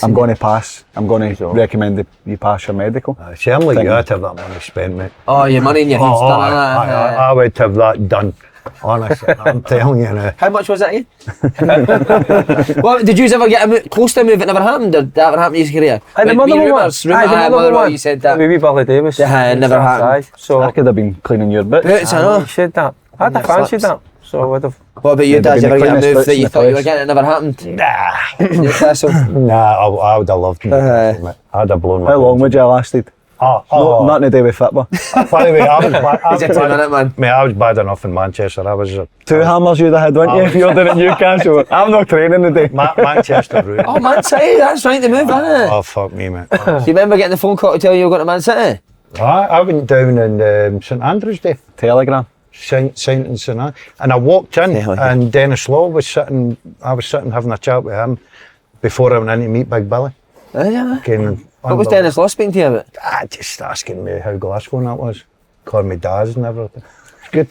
I'm going to pass. I'm going to recommend that you pass your medical. See, I'm like you, I'd have that money spent, mate. Oh, your money in your head's done. I would have that done. Honestly, I'm telling you now. How much was that again? Well, did you ever get close to a move? It never happened, or did that ever happen in your career? And the Motherwell one. Motherwell one. You said that. Maybe Billy Davis. Yeah, it never happened. So I could have been cleaning your boots. Boots, I know. You said that. I'd have fancied that. So I would have. What about you, They'd Dad? have Did you been ever the get a cleanest move boots that in you the thought you were place. getting? It never happened. Nah, Newcastle. I would have loved it. I'd have blown my How long head. would you have lasted? Nothing to do with football. By the way, I was bad. He's a 2-minute man. Mate, I was bad enough in Manchester. I was 2 hammers you'd have had, wouldn't you, if you're doing at Newcastle? I'm not training today. Manchester ruined. Oh, Man City, that's right to move, isn't it? Oh, fuck me, mate. Do you remember getting the phone call to tell you were going to Man City? I went down in St Andrews Day. Telegram. St Andrews, and I walked in, and Dennis Law was sitting. I was sitting having a chat with him before I went in to meet Big Billy. Oh, yeah. What was Unbelievable. Dennis Law speaking to you about? Just asking me how Glasgow and that was. Calling me Daz and everything. It's good.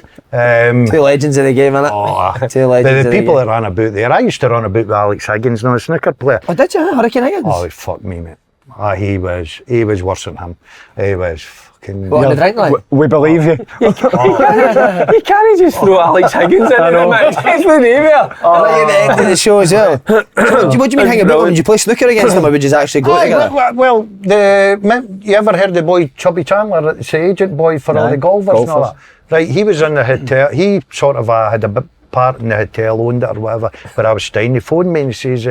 Two legends of the game, innit? Two legends The of the people game. that ran about there, I used to run about with Alex Higgins, a snooker player. Oh, did you? Hurricane Higgins? Oh, fuck me, mate. He was worse than him. He was fucking... What, on the drink line? We believe you. You can't just throw Alex Higgins in the mix. It's the name here. Oh, at the end of the show as well. What do you mean hang about them? Did you play snooker against them or would you actually go together? Well, you ever heard the boy Chubby Chandler, the agent boy for all the golfers and all that? Right, he was in the hotel. He sort of had a bit part in the hotel, owned it or whatever, where I was staying. He phoned me and he says,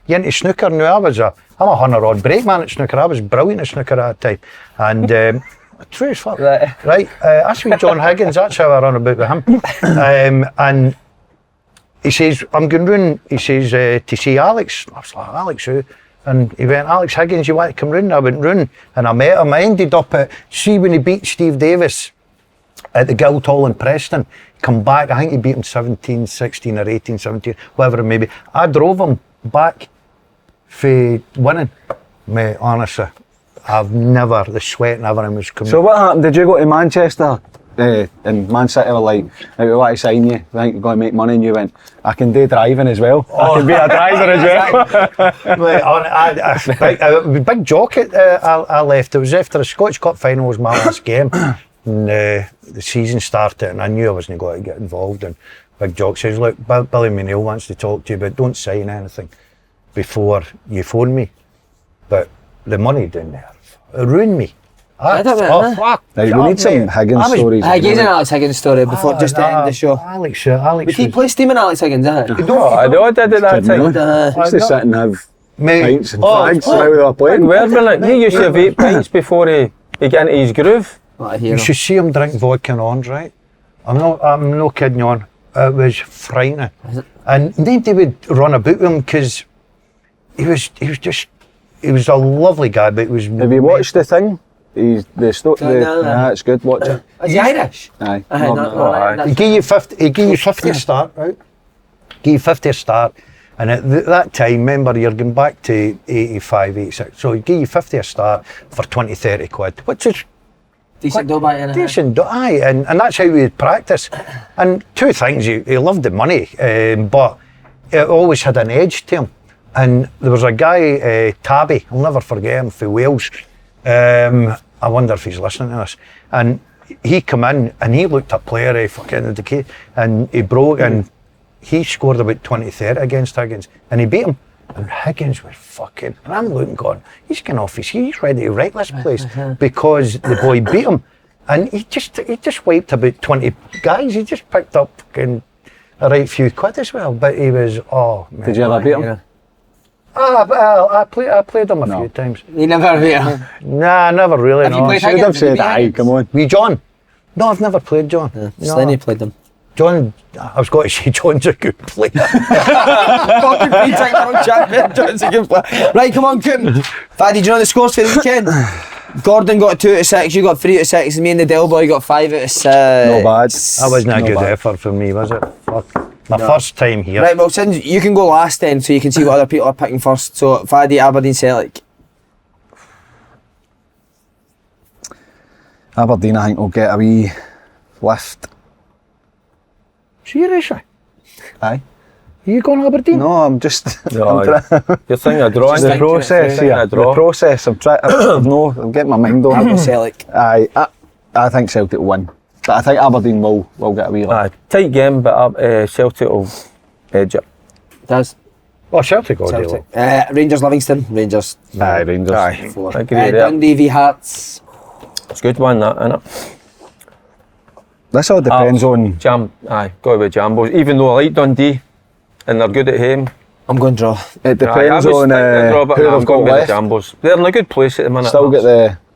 you into snooker? Now, I'm a 100-odd break man at snooker. I was brilliant at snooker at that time. And true as fuck. Right, that's me, John Higgins. That's how I run about with him. And he says, I'm going round, he says, to see Alex. I was like, Alex who? And he went, Alex Higgins, you want to come round? I went round and I met him. I ended up at, see when he beat Steve Davis at the Guildhall in Preston, come back, I think he beat him 17, 16 or 18, 17, whatever it may be. I drove him back for winning. Mate, honestly, the sweat never in was coming. So what happened? Did you go to Manchester and Man City were like, we want to sign you, we think you're going to make money, and you went, I can do driving as well. I can be a driver as well. Mate, big jock I left. It was after the Scottish Cup final was my last game. And the season started and I knew I wasn't going to get involved, and Big Jock says, look, Billy O'Neill wants to talk to you, but don't sign anything before you phone me. But the money down there, it ruined me. Fuck. Now, we need some Higgins stories. I gave an Alex Higgins story before just to end the show. Alex But he plays steam in Alex Higgins, didn't he? I know I did at that time. Used to sit and have pints and fags while they were playing. He used to have 8 pints before he got into his groove. You should see him drink vodka and orange, right? I'm no kidding you on. It was frightening. And nobody would run about him because he was a lovely guy, but he was... Have you watched the thing? It's good, watch it. Is he Irish? Aye. He gave you 50 a start, right? Gave you 50 a start. And at that time, remember, you're going back to 85, 86. So he gave you 50 a start for 20, 30 quid, which is decent dough back then. Decent dough, aye. And that's how we would practice. And two things, he loved the money, but it always had an edge to him. And there was a guy, Tabby, I'll never forget him, from Wales. I wonder if he's listening to this. And he come in and he looked at player, fucking decay, and he broke and he scored about 20, 30 against Higgins, and he beat him. And Higgins was fucking, and I'm looking going, he's getting off he's ready to wreck this place because the boy beat him. And he just wiped about 20 guys. He just picked up fucking a right few quid as well. But he was, man. Did you ever beat him? I played him a few times. You never beat him? Nah, never really. Have you played Should have said, aye, come on. We John? No, I've never played John. No. Slenny played them. John, I was going to say John's a good player. John's a good player. Right, come on, Coon. Faddy, do you know the scores for the weekend? Gordon got 2 out of 6, you got 3 out of 6, and me and the Del Boy got 5 out of 6. No bad. That wasn't a good effort for me, was it? Fuck. My first time here. Right, well, since you can go last then, so you can see what other people are picking first. So, Faddy, Aberdeen, Celtic. Aberdeen, I think, will get a wee lift. Seriously? Aye. Are you going to Aberdeen? No, I'm just... You're thinking of drawing. The process, yeah. The process. I'm getting my mind on it. Celtic. Aye, I think Celtic will win. But I think Aberdeen will get a wee lift. Tight game, but Celtic will edge it. Does. Oh, Celtic all day. Rangers, Livingston. Rangers. Aye, Rangers. Aye. 4. I agree with that. Dundee v Hearts. It's a good one, that, innit? This all depends on... Got to be Jambos. Even though I like Dundee, and they're good at home. I'm going to draw. It depends on who they've got left. Jambos. They're in a good place at the minute. Still get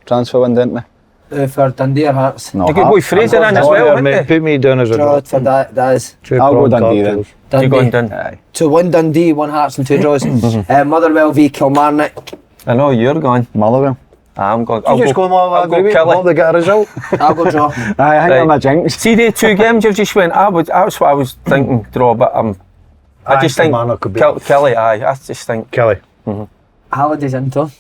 transfer window, didn't we? For Dundee or Hearts? No, You could boy Fraser in as well, wouldn't Put me down as a Draw draw. for Daz. I'll go Dundee then. you? Dundee. You going down? Aye. So 1 Dundee, 1 Hearts and 2 draws. Motherwell v Kilmarnock. I know you're going. Motherwell. I'm going. You just go I'll go Kelly. They get a result. I'll go draw. Aye, I think I'm a Right. jinx. See the 2 games you've just went. That's what I was thinking. Draw, but I just think Kilmarnock could be- Kelly. Aye, I just think. Kelly. Halliday's in too.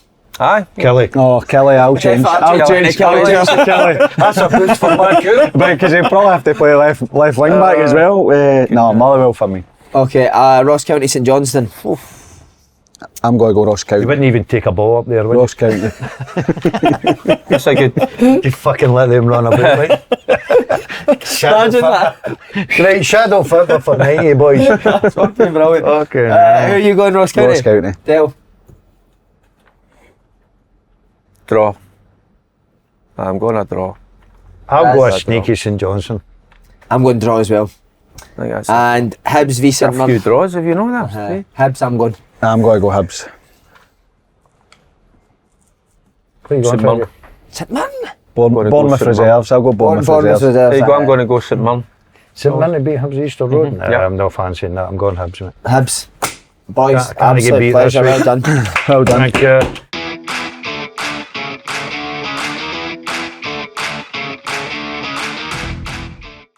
Aye. Kelly. Oh, Kelly, I'll change. I'll change Kelly. Kelly. That's a boost for Baku. Because he'll probably have to play left wing back as well. No, Motherwell for me. Okay, Ross County St Johnstone. I'm going to go Ross You County. wouldn't even take a ball up there, would Ross County. That's a good. you? Fucking let them run about, right? Imagine that. Great shadow football for 90, boys. Fucking brilliant. Okay. Who are you going, Ross County? Ross County. Dale. Draw. I'm going to draw. I'll go a That's a sneaky St Johnson. I'm going draw as well. I think that's And Hibs v a St few Mirren. draws, if you know that. Hibs, I'm going. I'm going to go Hibs. Where you going, St Mirren. Fergus? St Mirren? Gonna go Bournemouth St reserves. I'll go Bournemouth reserves. There you go, I'm going to go St Mirren. St Mirren beat Hibs Easter Road? No, Yeah. I'm not fancying that. I'm going Hibs, mate. Hibs. Boys, Can't get absolute beat this pleasure. week. Well done. Well done. Thank you.